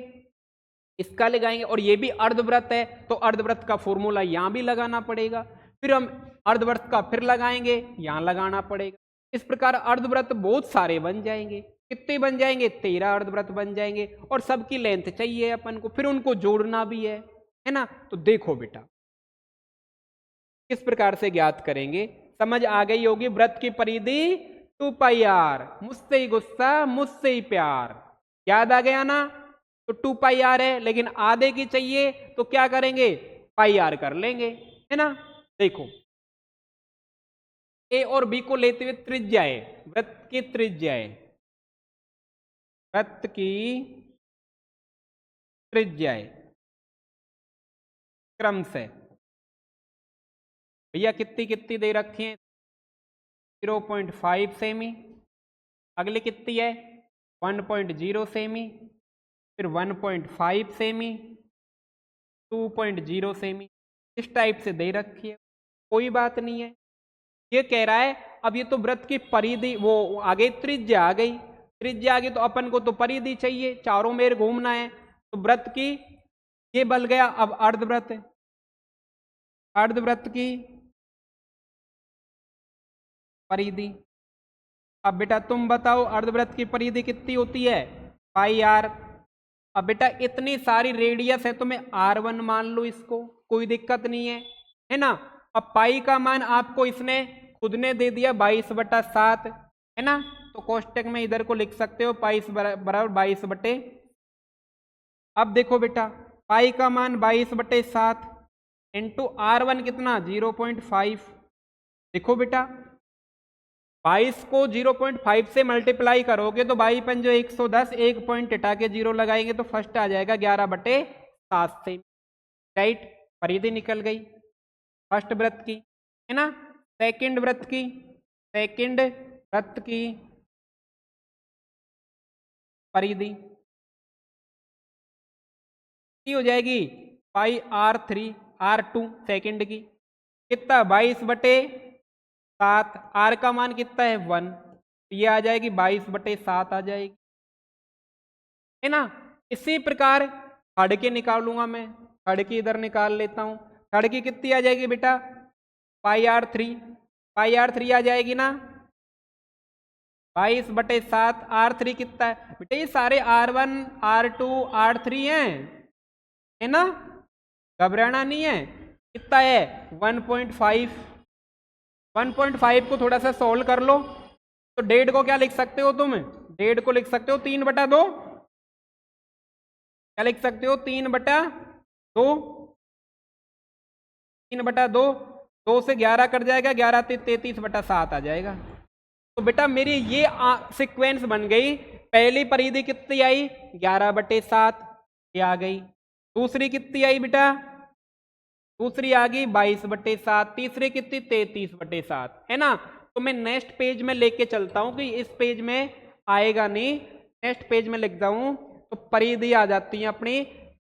इसका लगाएंगे, और ये भी अर्धव्रत है तो अर्धव्रत का फॉर्मूला यहां भी लगाना पड़ेगा, फिर हम अर्धव्रत का फिर लगाएंगे, यहां लगाना पड़ेगा। इस प्रकार अर्धव्रत बहुत सारे बन जाएंगे। कितने बन जाएंगे, 13 अर्धवृत्त बन जाएंगे। और सबकी लेंथ चाहिए अपन को, फिर उनको जोड़ना भी है ना। तो देखो बेटा किस प्रकार से ज्ञात करेंगे, समझ आ गई होगी। वृत्त की परिधि 2πr, मुझसे ही गुस्सा मुझसे ही प्यार, याद आ गया ना। तो 2πr है, लेकिन आधे की चाहिए तो क्या करेंगे, πr कर लेंगे, है ना। देखो ए और बी को लेते हुए त्रिज्याएं, वृत्त की त्रिज्याएं, वृत्त की त्रिज्याएं क्रम से भैया कितनी कितनी दे रखी है, 0.5 सेमी, अगली कितनी है 1.0 सेमी, फिर 1.5 सेमी, 2.0 सेमी, इस टाइप से दे रखी है, कोई बात नहीं है। ये कह रहा है अब ये तो वृत्त की परिधि, वो आगे त्रिज्या आ गई, त्रिज्या आ गई तो अपन को तो परिधि चाहिए, चारों मेर घूमना है। तो वृत्त की ये बल गया, अब अर्धवृत्त, अर्धवृत्त की परिधि। अब बेटा तुम बताओ अर्धवृत्त की परिधि कितनी होती है, πr। अब बेटा इतनी सारी रेडियस है तो मैं r1 मान लो इसको, कोई दिक्कत नहीं है ना। अब पाई का मान आपको इसने खुद ने दे दिया 22/7, है ना। तो कोष्टक में इधर को लिख सकते हो पाई बराबर 22/। अब देखो बेटा पाई का मान 22/7 इंटू r1 कितना 0.5। देखो बेटा 22 को 0.5 से मल्टीप्लाई करोगे तो 22 × 110, एक पॉइंट हटा के 0 लगाएंगे तो फर्स्ट आ जाएगा 11/7 से, राइट। परिधि निकल गई फर्स्ट वृत्त की, है ना। सेकंड वृत्त की, सेकंड वृत्त की परिधि हो जाएगी πr3 r2 सेकंड की कितना 22/7, r का मान कितना है 1, ये आ जाएगी 22/7 आ जाएगी, है ना। इसी प्रकार खड़ के निकालूंगा मैं, खड़ की इधर निकाल लेता हूं। खड़ की कितनी आ जाएगी बेटा πr3, πr3 आ जाएगी ना 22/7, r3 कितना है बेटा, ये सारे r1 r2 r3 हैं, है ना, घबराना नहीं है। कितना है 1.5, 1.5 को थोड़ा सा सोल्व कर लो तो 1.5 को क्या लिख सकते हो तुम, 1.5 को लिख सकते हो 3/2, क्या लिख सकते हो 3/2, 3/2, 2 से 11 कट जाएगा, 11 से 33/7 आ जाएगा। तो बेटा मेरी ये सीक्वेंस बन गई, पहली परिधि कितनी आई 11/7, ये आ गई। दूसरी कितनी आई बेटा, दूसरी आ गई 22/7, तीसरी कितनी 33/7, है ना। तो मैं नेक्स्ट पेज में लेके चलता हूं कि इस पेज में आएगा नहीं, नेक्स्ट पेज में लिखता हूं तो परिधि आ जाती है अपनी,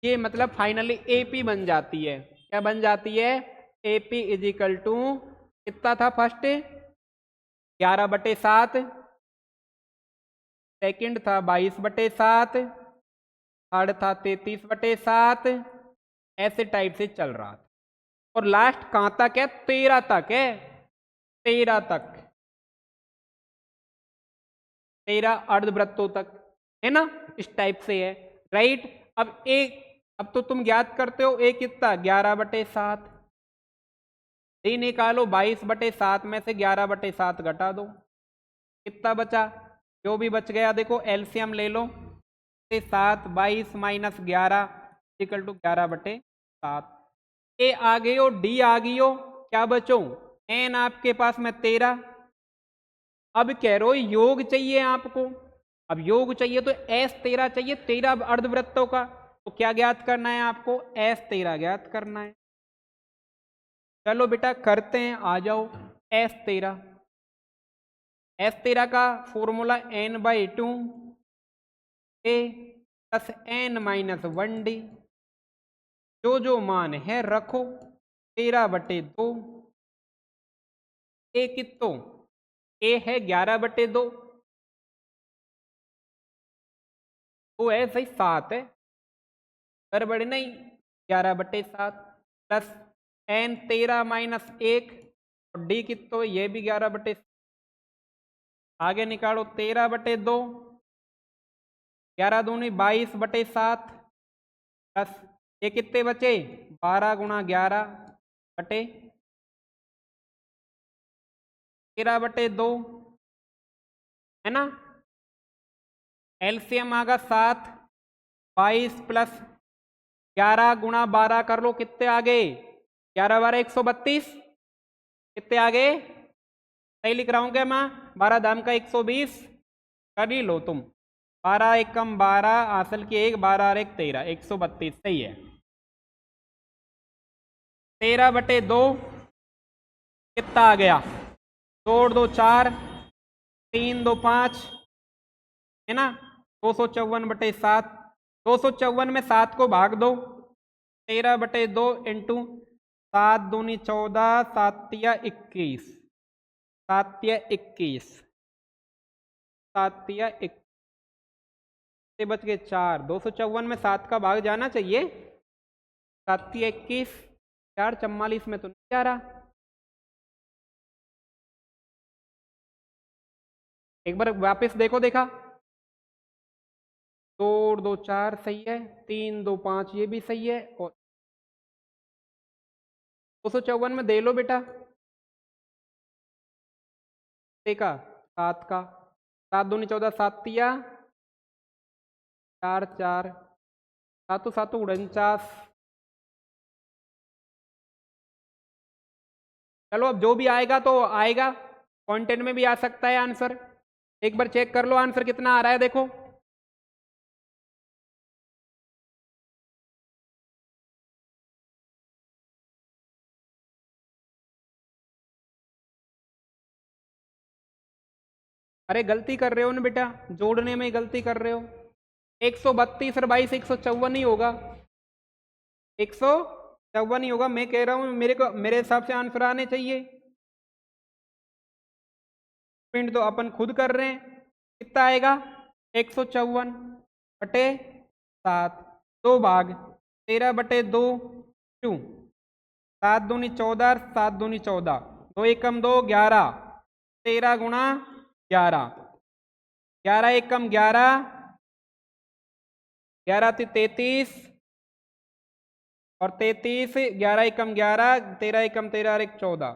ये मतलब फाइनली एपी बन जाती है। क्या बन जाती है, एपी इज इक्वल टू कितना था फर्स्ट 11/7, सेकंड था 22/7, थर्ड था 33/7, ऐसे टाइप से चल रहा था। और लास्ट कहां तक है 13 तक है, 13 तक, 13 अर्धवृत्तों तक, है ना, इस टाइप से है, राइट। अब तो तुम ज्ञात करते हो एक कितना 11/7, ये निकालो 22/7 में से 11/7 घटा दो, कितना बचा, जो भी बच गया देखो एलसीएम ले लो, 7 22 - 11 इक्वल टू 11/7। ए आ गई हो, डी आ गई हो, क्या बचो एन आपके पास में 13। अब कह रहे हो योग चाहिए आपको, अब योग चाहिए तो S13 चाहिए, 13 अर्धवृत्तों का, तो क्या ज्ञात करना है आपको, S13 ज्ञात करना है। चलो बेटा करते हैं, आ जाओ। S13, S13 का formula n/2 a plus n-1d, जो मान है रखो, 13/2, ए कितो, ए है 11/2, वो है सही 7 है, गड़बड़ नहीं, 11/7 प्लस n13 - 1 और डी कितो ये भी 11/7, आगे निकालो 13/2 11 दूनी 22/7 प्लस ये कितने बचे 12 × 11 बटे 13/2 है ना। एलसीएम आगा 7, 22 प्लस 11 × 12 कर लो, कितने आ गए 11 12 132, कितने आ गए सही लिख रहा हूं क्या मैं 12 दाम का 120 कर ही लो तुम 12 एकम 12 हासिल की 1 12 और 1 13 132 सही है। 13/2 कितना आ गया 2 और 2 4 3 2 5 है ना 254/7 254 में 7 को भाग दो 13/2 इंटू 7 दूनी 14 7 या 21 7 या 21 7 या 21 से बच गए 4 254 में 7 का भाग जाना चाहिए 7 या 21 4 44 में तो नहीं जा रहा। एक बार वापस देखो देखा 2 और 2 4 सही है 3 2 5 ये भी सही है और 254 में दे लो बेटा देखा 7 का 7 दूनी 14 7 या 4 4 7 7 49। चलो अब जो भी आएगा तो आएगा कंटेंट में भी आ सकता है आंसर। एक बार चेक कर लो आंसर कितना आ रहा है देखो अरे गलती कर रहे हो ना बेटा जोड़ने में गलती कर रहे हो 132 और 22 154 ही होगा 154 ही होगा। मैं कह रहा हूं मेरे हिसाब से आंसर आने चाहिए प्रिंट तो अपन खुद कर रहे हैं कितना आएगा 154/7 2 भाग 13/2 क्यों 7 दूनी 14 7 दूनी 14 2 एकम 2 11 13 गुणा 11 11 एकम 11 11 33 और 33 11 एकम 11 13 एकम 13 और 1 14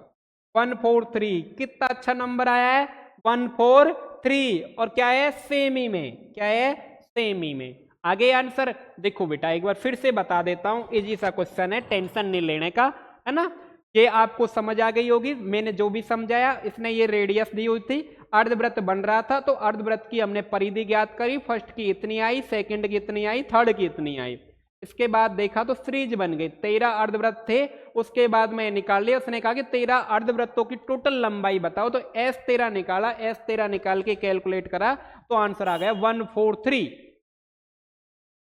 143 कितना अच्छा नंबर आया है 143 और क्या है सेमी में क्या है सेमी में। आगे आंसर देखो बेटा एक बार फिर से बता देता हूं इजी सा क्वेश्चन है टेंशन नहीं लेने का है ना। ये आपको समझ आ गई होगी मैंने जो भी समझाया इसने ये रेडियस दी हुई थी अर्धवृत्त बन रहा था तो अर्धवृत्त की हमने परिधि ज्ञात करी फर्स्ट की इतनी आई सेकंड की इतनी आई थर्ड की इतनी आई इसके बाद देखा तो सीरीज बन गई 13 अर्धवृत्त थे उसके बाद मैं निकाल लिया उसने कहा कि 13 अर्धवृत्तों की टोटल लंबाई बताओ तो S13 निकाला S13 निकाल के कैलकुलेट करा तो आंसर आ गया 143।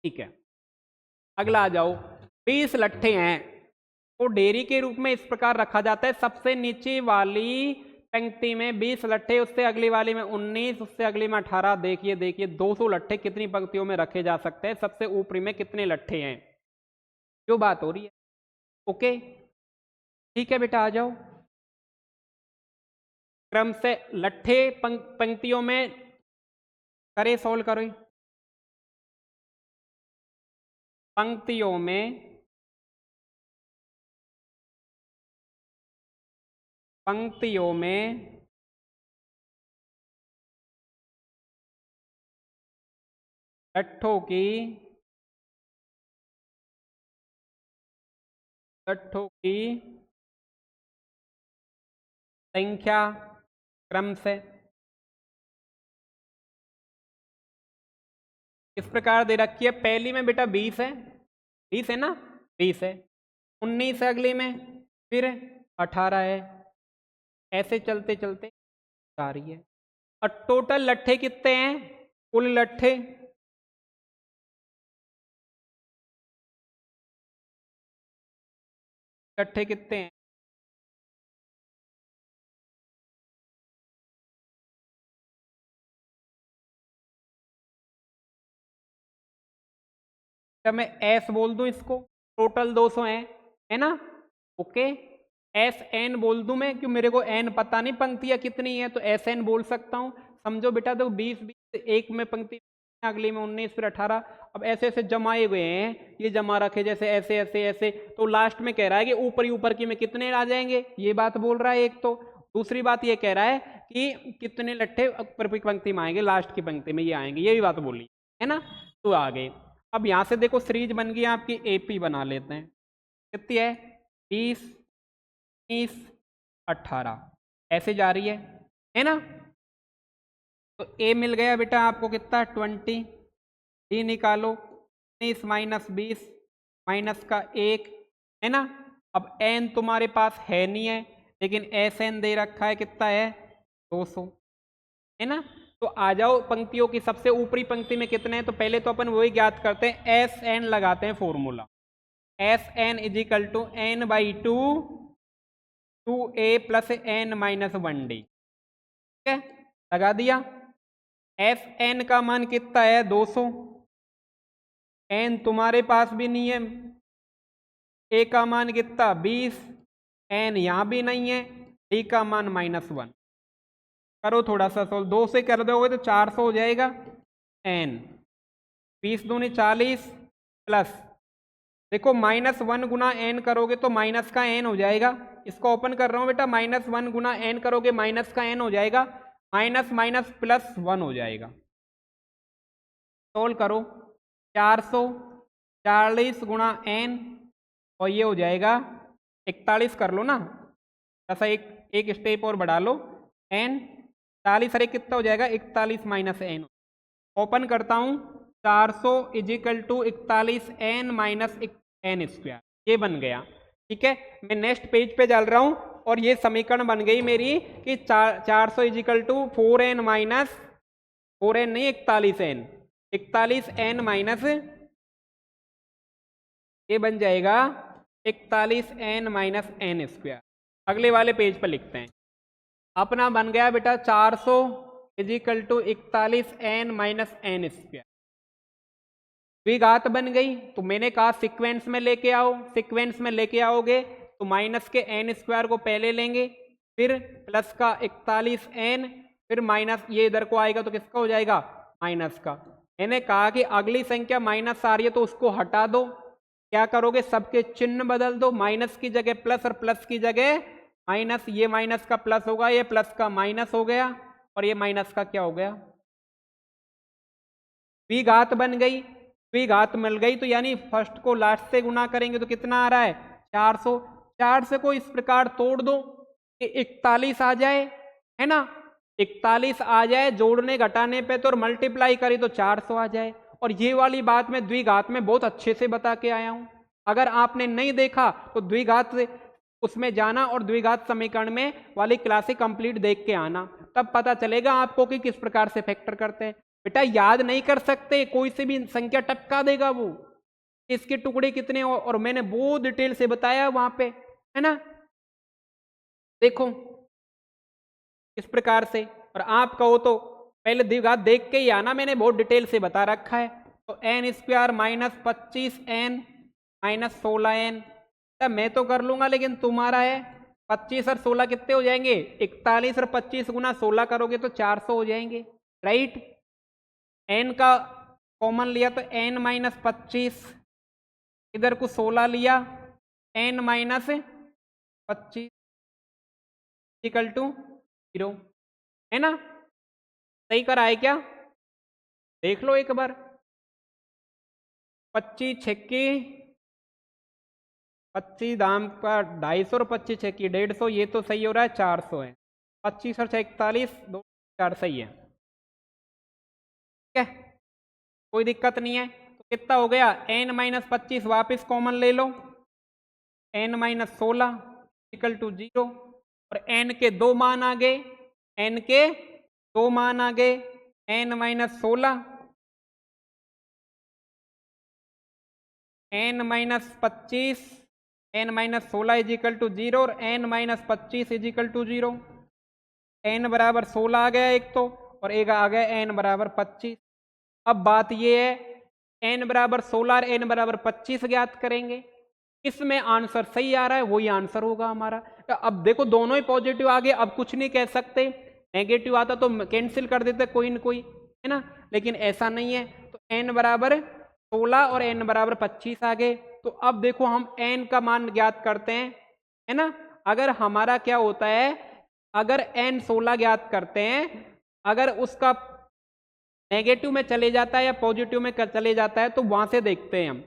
ठीक है अगला आ जाओ 20 लट्ठे हैं तो डेयरी के रूप में इस प्रकार रखा जाता है सबसे नीचे वाली पंक्ति में 20 लट्ठे उससे अगली वाली में 19 उससे अगली में 18 देखिए देखिए 200 लट्ठे कितनी पंक्तियों में रखे जा सकते हैं सबसे ऊपरी में कितने लट्ठे हैं जो बात हो रही है। ओके ठीक है बेटा आ जाओ क्रम से लट्ठे पंक्तियों में करे सॉल्व करो पंक्तियों में लट्ठों की संख्या क्रम से इस प्रकार दे रखी है पहली में बेटा 20 है 20 है ना 20 है 19 है अगली में फिर 18 है ऐसे चलते चलते जा रही है और टोटल लट्ठे कितने हैं कुल लट्ठे कितने हैं तो मैं एस बोल दूं इसको टोटल 200 है ना ओके एस एन बोल दूं मैं क्यों मेरे को एन पता नहीं पंक्तियां कितनी है तो एस एन बोल सकता हूं समझो बेटा तो 20 20 एक में पंक्ति अगली में 19 फिर 18। अब ऐसे ऐसे जमाए हुए हैं, ये जमा रखे जैसे ऐसे ऐसे ऐसे, तो लास्ट में कह रहा है कि ऊपर ही ऊपर की में कितने आ जाएंगे, ये बात बोल रहा है एक तो। दूसरी बात ये कह रहा है कि कितने लट्ठे ऊपर की पंक्ति में आएंगे, लास्ट की पंक्ति में ये आएंगे, ये भी बात बोली है ना। तो आ गए। अब यहाँ से देखो सीरीज बन गई आपकी, AP बना लेते हैं। कितनी है, 20 30 18 ऐसे जा रही है ना। तो A मिल गया बेटा आपको कितना, 20। D निकालो, 19 माइनस 20 माइनस का 1 है ना। अब N तुम्हारे पास है नहीं है, लेकिन SN दे रखा है, कितना है 200 है ना। तो आ जाओ पंक्तियों की सबसे ऊपरी पंक्ति में कितने हैं, तो पहले तो अपन वही ज्ञात करते हैं, SN लगाते हैं formula. SN is equal to N/2 2A plus N minus 1D, ठीक है, लगा दिया। FN का मान कितना है 200, N तुम्हारे पास भी नहीं है, A का मान कितना 20, N यहाँ भी नहीं है, D का मान -1। करो थोड़ा सा सोल्व, 2 से कर दोगे तो 400 हो जाएगा। N 20 दूनी 40 प्लस, देखो -1 गुना N करोगे तो माइनस का N हो जाएगा। इसको ओपन कर रहा हूँ बेटा, -1 गुना N करोगे माइनस का N हो जाएगा, माइनस माइनस प्लस 1 हो जाएगा। सोल्व करो, 440 गुणा N और ये हो जाएगा 41 कर लो ना, ऐसा एक स्टेप और बढ़ा लो, N 40 अरे कितना हो जाएगा 41 माइनस N। ओपन करता हूँ, 400 is equal to 41 N minus N square, ये बन गया। ठीक है, मैं नेक्स्ट पेज पे चल रहा हूँ और ये समीकरण बन गई मेरी कि 400 is equal to 4N minus 4N नहीं 41N, 41N माइनस, ये बन जाएगा 41N माइनस N स्क्वायर। अगले वाले पेज पर लिखते हैं, अपना बन गया बेटा 400 is equal to 41N minus N square. द्विघात बन गई, तो मैंने कहा सीक्वेंस में लेके आओ, सीक्वेंस में लेके आओगे तो माइनस के N स्क्वायर को पहले लेंगे, फिर प्लस का 41N, फिर माइनस ये इधर को आएगा तो किसका हो जाएगा माइनस का। मैंने कहा कि अगली संख्या माइनस आ रही है तो उसको हटा दो, क्या करोगे सबके चिन्ह बदल दो, माइनस की जगह प्लस और प्लस की जगह माइनस, ये माइनस का प्लस होगा, ये प्लस का माइनस हो गया और ये माइनस का क्या हो गया द्विघात बन गई। द्विघात मिल गई तो यानी फर्स्ट को लास्ट से गुना करेंगे तो कितना आ रहा है 400। 400 को इस प्रकार तोड़ दो कि 41 आ जाए, है ना, 41 आ जाए जोड़ने घटाने पे तो, और मल्टीप्लाई करी तो 400 आ जाए। और ये वाली बात मैं द्विघात में बहुत अच्छे से बता के आया हूं, अगर आपने नहीं देखा तो द्विघात से उसमें जाना और द्विघात समीकरण में वाली क्लासे कंप्लीट देख के आना, तब पता चलेगा आपको कि किस प्रकार से फैक्टर करते हैं। बेटा याद नहीं कर सकते, कोई से भी संख्या टपका देगा वो, इसके टुकड़े कितने और मैंने बहुत डिटेल से बताया वहां पे, है ना। देखो इस प्रकार से, और आप कहो तो पहले द्विघात देख के ही आना, मैंने बहुत डिटेल से बता रखा है। तो N square minus 25N minus 16N, तब मैं तो कर लूंगा लेकिन तुम्हारा है 25 और 16 कितने हो जाएंगे 41, और 25 गुना 16 करोगे तो 400 हो जाएंगे, राइट। N का कॉमन लिया तो N माइनस 25, इधर को 16 लिया, N माइनस 25 इक्वल टू 0, है ना। सही करा है क्या, देख लो एक बार। 25 छक्की 25 दाम का 250 और 25 छक्की 150, ये तो सही हो रहा है 400 है, 25 और 41 2 4 सही है, ठीक है, कोई दिक्कत नहीं है। तो कितना हो गया N माइनस 25 वापिस कॉमन ले लो, N माइनस 16 इक्वल टू 0, और N के दो मान आ गए, N के दो मान आ गए, N minus 16 N minus 25 N minus 16 is equal to 0 और N minus 25 is equal to 0। N बराबर 16 आ गया एक तो, और एक आ गया N बराबर 25। अब बात ये है N बराबर 16 और N बराबर 25 ज्ञात करेंगे, इसमें आंसर सही आ रहा है वही आंसर होगा हमारा। तो अब देखो दोनों ही पॉजिटिव आ गए, अब कुछ नहीं कह सकते, नेगेटिव आता तो कैंसिल कर देते कोई न कोई, है ना। लेकिन ऐसा नहीं है। तो n बराबर 16 और n बराबर 25 आ गए। तो अब देखो हम n का मान ज्ञात करते हैं, है ना। अगर हमारा क्या होता है, अगर n 16 ज्ञात करते हैं, अगर उसका नेगेटिव में चले जाता है या पॉजिटिव में चले जाता है तो वहां से देखते हैं हम।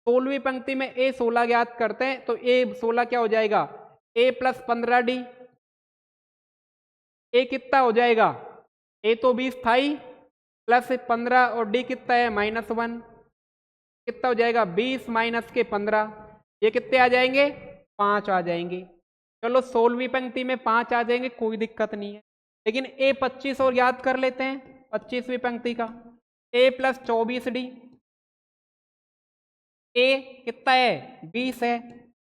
16वीं पंक्ति में a 16 ज्ञात करते हैं तो a 16 क्या हो जाएगा, a प्लस 15d। a कितना हो जाएगा, a तो 20 था ही, प्लस 15 और d कितना है -1, कितना हो जाएगा 20 माइनस के 15, ये कितने आ जाएंगे 5 आ जाएंगे। चलो 16वीं पंक्ति में 5 आ जाएंगे, कोई दिक्कत नहीं है। लेकिन a 25 और याद कर लेते हैं 25वीं पंक्ति का, a प्लस 24d, a कितना है 20 है,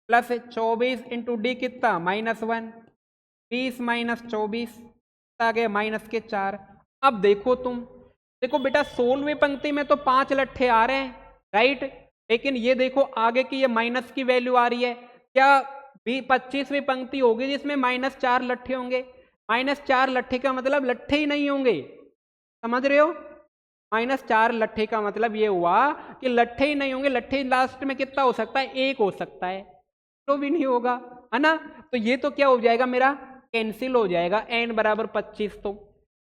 प्लस 24 इंटू डी कितना -1, 20 माइनस 24 आ गए माइनस के 4। अब देखो तुम, देखो बेटा 16वीं पंक्ति में तो 5 लट्ठे आ रहे हैं, राइट, लेकिन ये देखो आगे की ये माइनस की वैल्यू आ रही है। क्या 25वीं पंक्ति होगी जिसमें -4 लट्ठे होंगे? -4 लट्ठे का मतलब लट्ठे ही नहीं होंगे, समझ रहे हो। -4 लट्ठे का मतलब ये हुआ कि लट्ठे ही नहीं होंगे। लट्ठे लास्ट में कितना हो सकता है, एक हो सकता है, तो भी नहीं होगा, है ना। तो ये तो क्या हो जाएगा, मेरा कैंसिल हो जाएगा, n बराबर 25 तो,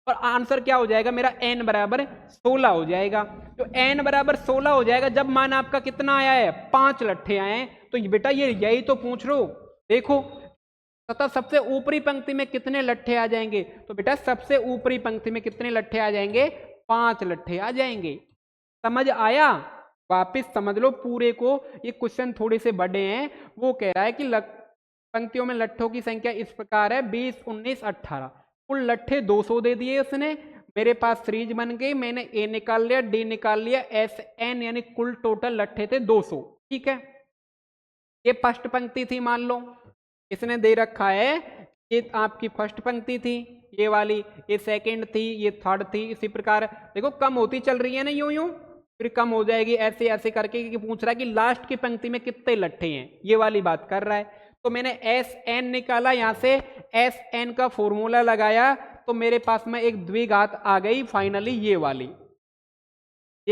और आंसर क्या हो जाएगा मेरा, n बराबर 16 हो जाएगा। तो n बराबर 16 हो जाएगा जब मान आपका कितना आया है, 5 लट्ठे आए हैं। तो बेटा ये यही तो पूछ रहे हो, देखो तथा सबसे ऊपरी पंक्ति में कितने लट्ठे आ जाएंगे, तो बेटा सबसे ऊपरी पंक्ति में कितने लट्ठे आ जाएंगे, 5 लट्ठे आ जाएंगे। समझ आया, वापिस समझ लो पूरे को, ये क्वेश्चन थोड़े से बड़े हैं। वो कह रहा है कि पंक्तियों में लट्ठों की संख्या इस प्रकार है 20 19 18, कुल लट्ठे 200 दे दिए उसने, मेरे पास सीरीज बन गई, मैंने ए निकाल लिया, डी निकाल लिया, एस एन, यानी कुल टोटल लट्ठे थे 200। ठीक है, ये फर्स्ट पंक्ति थी, मान लो इसने दे रखा है, ये आपकी फर्स्ट पंक्ति थी ये वाली, ये सेकंड थी, ये थर्ड थी। इसी प्रकार देखो कम होती चल रही है ना, यूं यूं फिर कम हो जाएगी, ऐसे ऐसे करके, कि पूछ रहा है कि लास्ट की पंक्ति में कितने लट्ठे हैं, ये वाली बात कर रहा है। तो मैंने एस एन निकाला, यहां से एस एन का फॉर्मूला लगाया, तो मेरे पास में एक द्विघात आ गई फाइनली, ये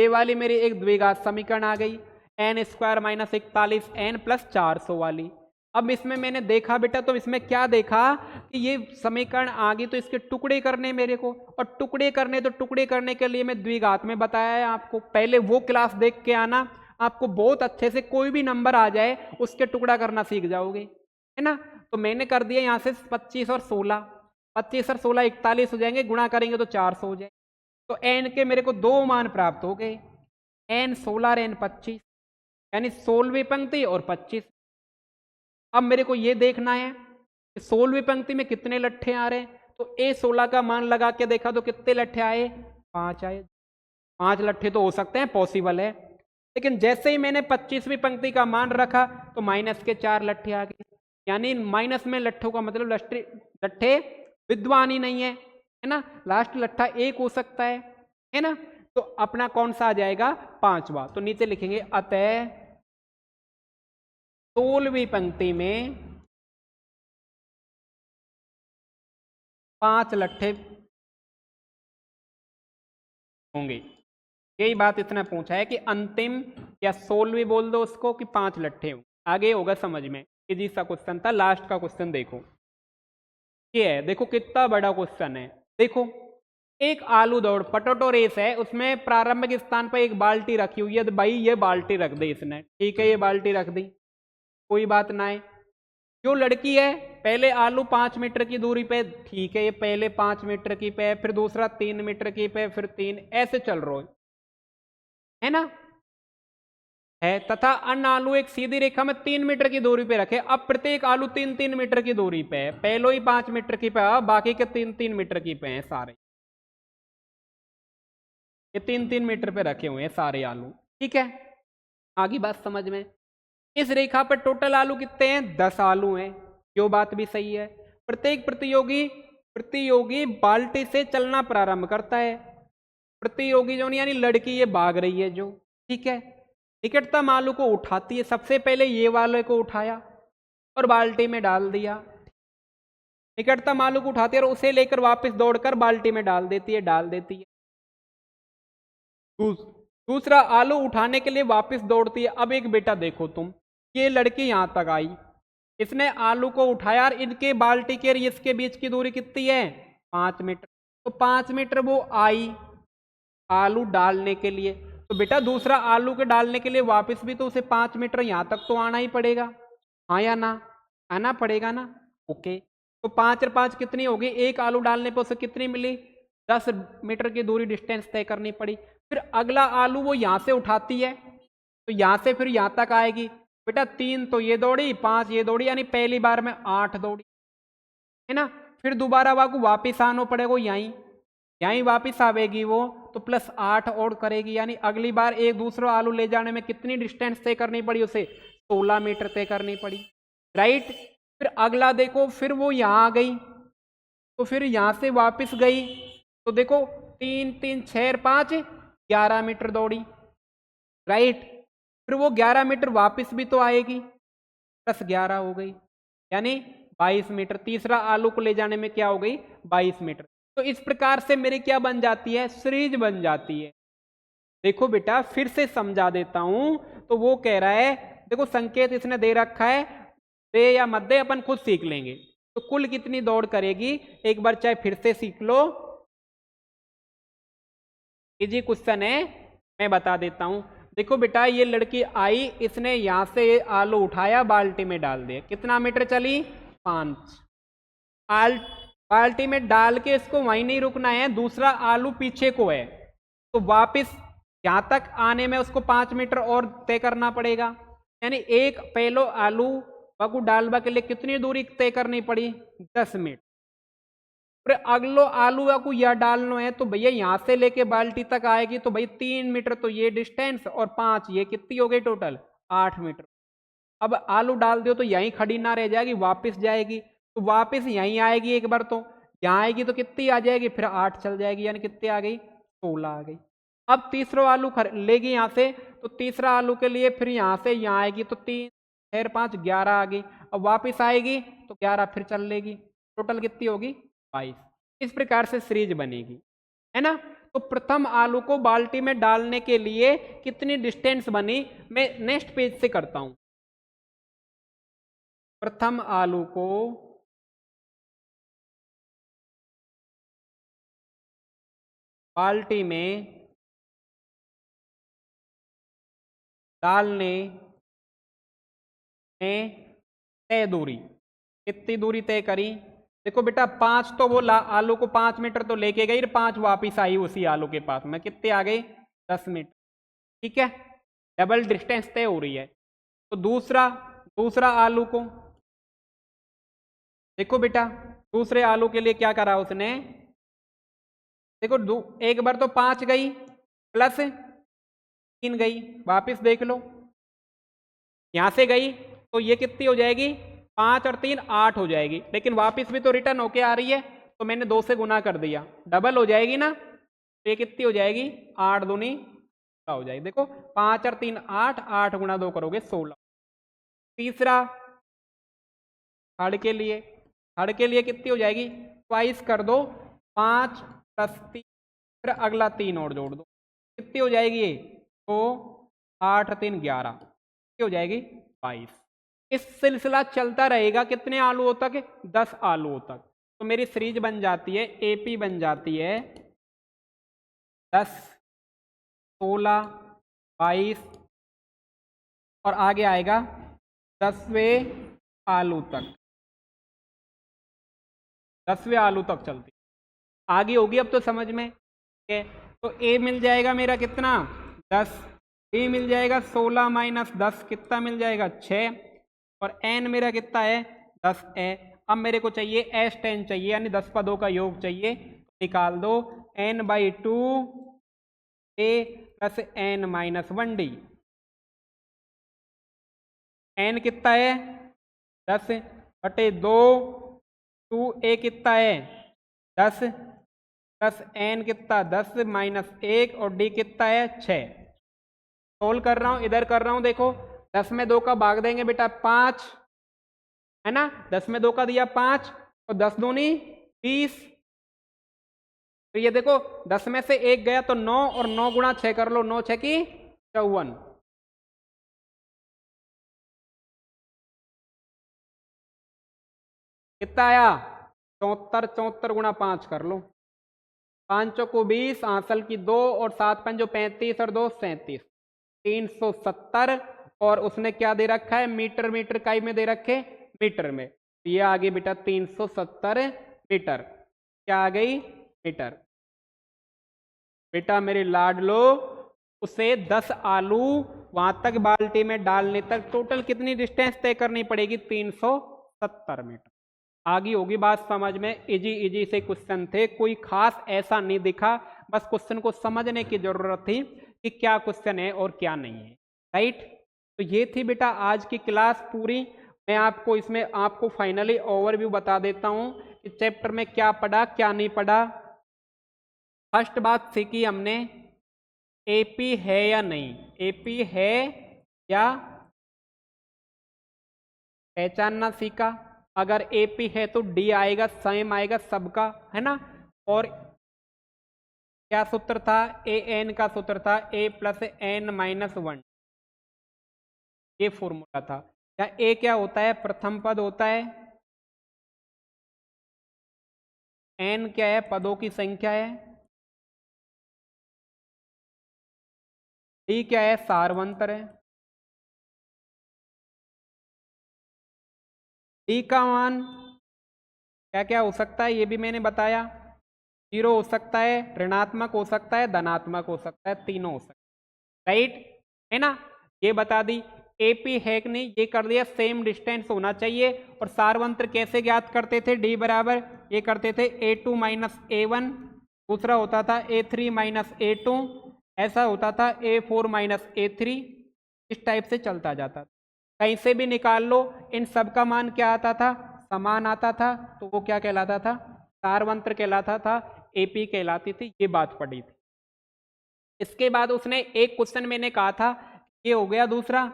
वाली मेरी एक द्विघात समीकरण आ गई, n square minus 41 n plus 400 वाली। अब इसमें मैंने देखा बेटा, तो इसमें क्या देखा कि ये समीकरण आ गई, तो इसके टुकड़े करने मेरे को, और टुकड़े करने, तो टुकड़े करने के लिए मैं द्विघात में बताया है आपको, पहले वो क्लास देख के आना, आपको बहुत अच्छे से कोई भी नंबर आ जाए उसके टुकड़ा करना सीख जाओगे, है ना। तो मैंने कर दिया यहाँ से 25 और 16, 25 और 16 41 हो जाएंगे, गुणा करेंगे तो 400 हो जाए। तो n के मेरे को दो मान प्राप्त हो गए, n 16 और n 25, यानी 16वीं पंक्ति और 25। अब मेरे को ये देखना है कि 16वीं पंक्ति में कितने लट्ठे आ रहे हैं, तो a 16 का मान लगा के देखा तो कितने लट्ठे आए, 5 आए। 5 लट्ठे तो हो सकते हैं, पॉसिबल है, लेकिन जैसे ही मैंने 25वीं पंक्ति का मान रखा तो माइनस के 4 लट्ठे आ गए, यानी माइनस में लट्ठों का मतलब लट्ठे विद्वान ही नहीं है ना, लास्ट लट्ठा एक हो सकता है ना। तो अपना कौन सा आ जाएगा, 5वां। तो नीचे लिखेंगे अतः 16वीं पंक्ति में 5 लट्ठे होंगे। यही बात इसने पूछा है कि अंतिम या 16वीं बोल दो उसको, कि 5 लट्ठे हों, आगे होगा समझ में। इजी सा क्वेश्चन था, लास्ट का क्वेश्चन देखो ये है, देखो कितना बड़ा क्वेश्चन है। देखो एक आलू दौड़ पोटैटो रेस है, उसमें प्रारंभिक स्थान पर एक बाल्टी रखी हुई है, तो भाई ये बाल्टी रख दी इसने, ठीक है, ये बाल्टी रख दी, कोई बात ना है। जो लड़की है पहले आलू 5 मीटर की दूरी पे, ठीक है, ये पहले 5 मीटर की पे, फिर दूसरा 3 मीटर की पे, फिर 3, ऐसे चल रहा है ना, है। तथा अन्य आलू एक सीधी रेखा में 3 मीटर की दूरी पे रखे। अब प्रत्येक आलू 3-3 मीटर की दूरी पे है, पहले ही 5 मीटर की पे, बाकी के 3-3 मीटर की पे हैं सारे, ये 3-3 मीटर पे रखे हुए हैं सारे आलू, ठीक है। आगे बात समझ में, इस रेखा पर टोटल आलू कितने हैं, 10 आलू हैं, जो बात भी सही है। प्रत्येक प्रतियोगी बाल्टी से चलना प्रारंभ करता है, प्रतियोगी जो यानी लड़की ये भाग रही है जो, ठीक है, निकटतम आलू को उठाती है, सबसे पहले ये वाले को उठाया और बाल्टी में डाल दिया, निकटतम आलू को उठाती है और उसे लेकर वापस दौड़कर बाल्टी में डाल देती है, दूसरा आलू उठाने के लिए वापस दौड़ती है। अब एक बेटा देखो तुम, ये लड़की यहां तक आई, इसने आलू को उठाया और इनके बाल्टी के और इसके बीच की दूरी कितनी है? 5 मीटर। तो 5 मीटर वो आई आलू डालने के लिए, तो बेटा दूसरा आलू के डालने के लिए वापस भी तो उसे 5 मीटर यहां तक तो आना ही पड़ेगा, हाँ या ना? आना पड़ेगा ना। ओके, तो 5 और 5 कितनी होगी? एक आलू डालने पर उसे कितनी मिली? 10 मीटर की दूरी डिस्टेंस तय करनी पड़ी। फिर अगला आलू वो यहां से उठाती है, तो यहां से फिर यहां तक आएगी। बेटा 3 तो ये दौड़ी, 5 ये दौड़ी, यानी पहली बार में 8 दौड़ी, है ना। फिर दोबारा वाको वापिस आना पड़ेगा, यहीं वापिस आवेगी वो, तो +8 और करेगी, यानी अगली बार एक दूसरा आलू ले जाने में कितनी डिस्टेंस तय करनी पड़ी उसे? 16 मीटर तय करनी पड़ी, राइट। फिर अगला देखो, फिर वो यहाँ आ गई, तो फिर यहाँ से वापस गई, तो देखो 3 3 6 5 11 मीटर दौड़ी, राइट। फिर वो 11 मीटर वापस भी तो आएगी, +11 हो गई, यानी 22 मीटर। तीसरा आलू को ले जाने में क्या हो गई? 22 मीटर। तो इस प्रकार से मेरी क्या बन जाती है? सीरीज बन जाती है। देखो बेटा फिर से समझा देता हूं, तो वो कह रहा है, देखो संकेत इसने दे रखा है, दे या मत दे अपन खुद सीख लेंगे। तो कुल कितनी दौड़ करेगी, एक बार चाहे फिर से सीख लो, इजी क्वेश्चन है, मैं बता देता हूं। देखो बेटा ये लड़की आई, इसने यहां से आलू उठाया, बाल्टी में डाल दिया, कितना मीटर चली? 5। बाल्टी में डाल के इसको वहीं नहीं रुकना है, दूसरा आलू पीछे को है, तो वापस यहां तक आने में उसको 5 मीटर और तय करना पड़ेगा, यानी एक पहलो आलू बाकू डालबा के लिए कितनी दूरी तय करनी पड़ी? 10 मीटर। फिर अगलो आलू बाकू यह डालना है, तो भैया यहां से लेके बाल्टी तक आएगी, तो भाई 3 मीटर तो ये डिस्टेंस और 5 ये कितनी हो गई टोटल? 8 मीटर। अब आलू डाल दो तो यहीं खड़ी ना रह जाएगी, वापस जाएगी, तो वापस यहीं आएगी एक बार, तो यहाँ आएगी तो कितनी आ जाएगी? फिर 8 चल जाएगी, यानी कितनी आ गई? 16 आ गई। अब तीसरा आलू लेगी यहाँ से, तो तीसरा आलू के लिए फिर यहाँ से यहाँ आएगी, तो 3 6 5 11 आ गई। अब वापस आएगी तो 11 फिर चल लेगी, टोटल कितनी होगी? 22। इस प्रकार से सीरीज बनेगी, है ना। तो प्रथम आलू को बाल्टी में डालने के लिए कितनी डिस्टेंस बनी, मैं नेक्स्ट पेज से करता हूं। प्रथम आलू को बाल्टी में डालने में तय दूरी, कितनी दूरी तय करी? देखो बेटा 5 तो वो आलू को 5 मीटर तो लेके गई, 5 वापिस आई उसी आलू के पास में, कितने आ गई? 10 मीटर, ठीक है, डबल डिस्टेंस तय हो रही है। तो दूसरा आलू को देखो बेटा, दूसरे आलू के लिए क्या करा उसने? देखो एक बार तो 5 गई, +3 गई, वापिस देख लो, यहां से गई तो ये कितनी हो जाएगी? 5 और 3 8 हो जाएगी, लेकिन वापिस भी तो रिटर्न होके आ रही है, तो मैंने 2 से गुना कर दिया, डबल हो जाएगी ना, तो ये कितनी हो जाएगी? 8 दूनी हो जाएगी। देखो 5 और 3 8, 8 गुना 2 करोगे 16। तीसरा थर्ड के लिए कितनी हो जाएगी? 22 कर दो, 5 + 3, फिर अगला 3 और जोड़ दो, कितनी हो जाएगी ये? तो 8 3 11, कितनी हो जाएगी? 22। इस सिलसिला चलता रहेगा, कितने आलूओं तक? 10 आलूओं तक। तो मेरी सीरीज बन जाती है, एपी बन जाती है 10 16 22 और आगे आएगा 10वें आलू तक, 10वें आलू तक चलती आगे होगी। अब तो समझ में, ठीक है। तो ए मिल जाएगा मेरा कितना? 10, बी मिल जाएगा 16 - 10, कितना मिल जाएगा? 6, और एन मेरा कितना है? 10 है। अब मेरे को चाहिए S10 चाहिए, यानी 10 पदों का योग चाहिए, निकाल दो n/2 a + n-1d। n कितना है? 10/2, 2a कितना है? 10 + n कितना? 10 - 1, और d कितना है? 6। सोल्व कर रहा हूं, इधर कर रहा हूं, देखो 10 में 2 का भाग देंगे बेटा 5, है ना, 10 में 2 का दिया 5, और 10 दूनी 20, तो ये देखो 10 में से 1 गया तो 9, और 9 गुणा 6 कर लो, 9 6 की 54। कितना आया? 74। 74 गुणा 5 कर लो, 5 को 20, आंसल की 2 और 7 5 35 और 2 37, 370। और उसने क्या दे रखा है? मीटर। मीटर इकाई में दे रखे, मीटर में। ये आ गई बेटा 370 मीटर। क्या आ गई? मीटर। बेटा मेरे लाडलो, उसे 10 आलू वहां तक बाल्टी में डालने तक टोटल कितनी डिस्टेंस तय करनी पड़ेगी? 370 मीटर। आगे होगी बात समझ में। इजी इजी से क्वेश्चन थे, कोई खास ऐसा नहीं दिखा, बस क्वेश्चन को समझने की जरूरत थी कि क्या क्वेश्चन है और क्या नहीं है। राइट। तो ये थी बेटा आज की क्लास पूरी। मैं आपको इसमें आपको फाइनली ओवरव्यू बता देता हूं कि चैप्टर में क्या पढ़ा क्या नहीं पढ़ा। फर्स्ट बात सीखी हमने, एपी है या नहीं, एपी है या पहचानना सीखा। अगर एपी है तो डी आएगा, सेम आएगा सबका, है ना। और क्या सूत्र था? ए एन का सूत्र था ए प्लस एन माइनस 1, ये फॉर्मूला था। या ए क्या होता है? प्रथम पद होता है। एन क्या है? पदों की संख्या है। डी क्या है? सार्वंतर है। डी का मान क्या क्या हो सकता है? ये भी मैंने बताया। 0 हो सकता है, ऋणात्मक हो सकता है, धनात्मक हो सकता है, तीनों हो सकता है। राइट, है ना। ये बता दी। एपी है कि नहीं, ये कर दिया। सेम डिस्टेंस होना चाहिए। और सार्वंत्र कैसे ज्ञात करते थे? डी बराबर ये करते थे A2 माइनस A1, दूसरा होता था A3 माइनस A2, ऐसा होता था A4 माइनस A3। इस टाइप से चलता जाता था। कहीं से भी निकाल लो, इन सब का मान क्या आता था? समान आता था। तो वो क्या कहलाता था? सार्वंत्र कहलाता था, एपी कहलाती थी। ये बात पढ़ी थी। इसके बाद उसने एक क्वेश्चन मैंने कहा था, ये हो गया दूसरा।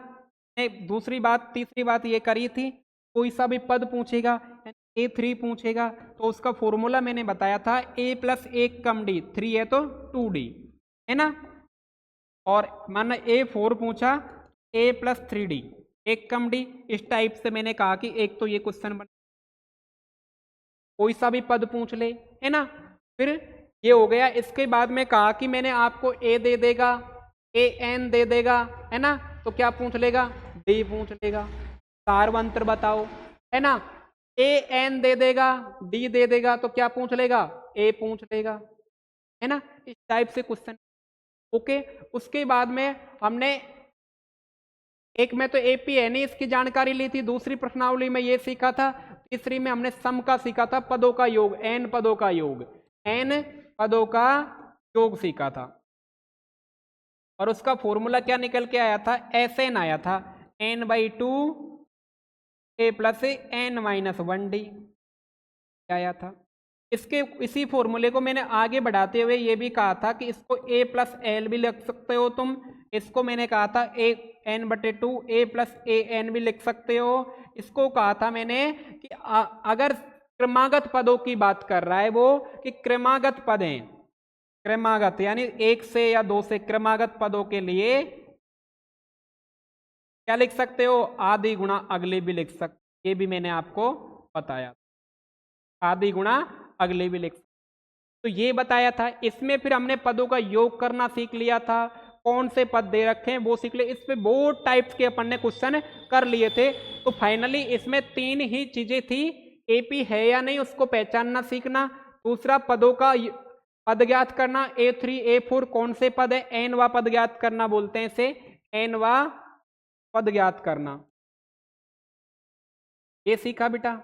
दूसरी बात, तीसरी बात ये करी थी, कोई सा भी पद पूछेगा, A3 पूछेगा, तो उसका फॉर्मूला मैंने बताया था A प्लस 1 कम D, 3 है तो 2D, है ना। और माना A4 पूछा, A plus 3D, 1 come D। इस टाइप से मैंने कहा कि एक तो ये क्वेश्चन बन, कोई सा भी पद पूछ ले, है ना। फिर ये हो गया। इसके बाद में कहा कि मैंने आपको ए दे देगा, ए एन दे देगा, है ना, तो क्या पूछ लेगा? डी पूछ लेगा। सार्वंत्र बताओ, है ना। ए एन दे देगा, डी दे देगा, तो क्या पूछ लेगा? ए पूछ लेगा, है ना। इस टाइप से क्वेश्चन। ओके। उसके बाद में हमने एक में तो एपी है नहीं, इसकी जानकारी ली थी। दूसरी प्रश्नावली में ये सीखा था। तीसरी में हमने सम का सीखा था, पदों का योग, एन पदों का योग, एन पदों का योग सीखा था। और उसका फॉर्मूला क्या निकल के आया था? एस एन आया था, n/2 ए प्लस एन माइनस 1D आया था। इसके इसी फॉर्मूले को मैंने आगे बढ़ाते हुए ये भी कहा था कि इसको ए प्लस एल भी लिख सकते हो तुम। इसको मैंने कहा था ए n/2 A plus A N भी लिख सकते हो। इसको कहा था मैंने कि अगर क्रमागत पदों की बात कर रहा है वो, कि क्रमागत पद हैं, क्रमागत यानी 1 से या 2 से क्रमागत पदों के लिए क्या लिख सकते हो? आदि गुणा अगले भी लिख सकते। ये भी मैंने आपको बताया, आदि गुणा अगले भी लिख सकते। तो ये बताया था। इसमें फिर हमने पदों का योग करना सीख लिया था, कौन से पद दे रखे हैं वो सीख लिए। इस पे बहुत टाइप्स के अपन ने क्वेश्चन कर लिए थे। तो फाइनली इसमें 3 ही चीजें थी, एपी है या नहीं उसको पहचानना सीखना, दूसरा पदों का पद ज्ञात करना, A3 A4 कौन से पद है, एन वा पद ज्ञात करना बोलते हैं इसे, एन वा पद ज्ञात करना, ये सीखा बेटा।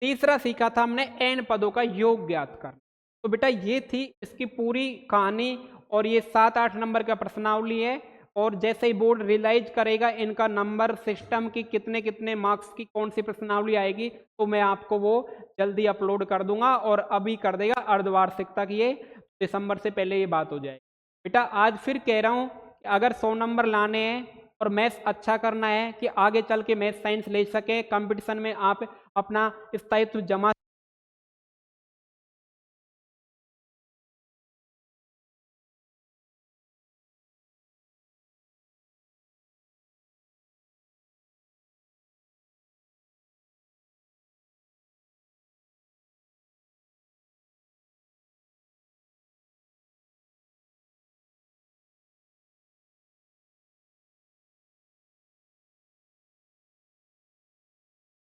तीसरा सीखा था हमने एन पदों का योग ज्ञात करना। तो बेटा ये थी इसकी पूरी कहानी। और ये 7-8 नंबर का प्रश्नावली है। और जैसे ही बोर्ड रियलाइज करेगा इनका नंबर सिस्टम की कितने कितने मार्क्स की कौन सी प्रश्नावली आएगी, तो मैं आपको वो जल्दी अपलोड कर दूंगा। और अभी कर देगा अर्धवार्षिकता की, ये दिसंबर से पहले ये बात हो जाएगी। बेटा आज फिर कह रहा हूँ कि अगर 100 नंबर लाने हैं और मैथ्स अच्छा करना है कि आगे चल के मैथ्स साइंस ले सके, कंपटीशन में आप अपना स्थायित्व जमा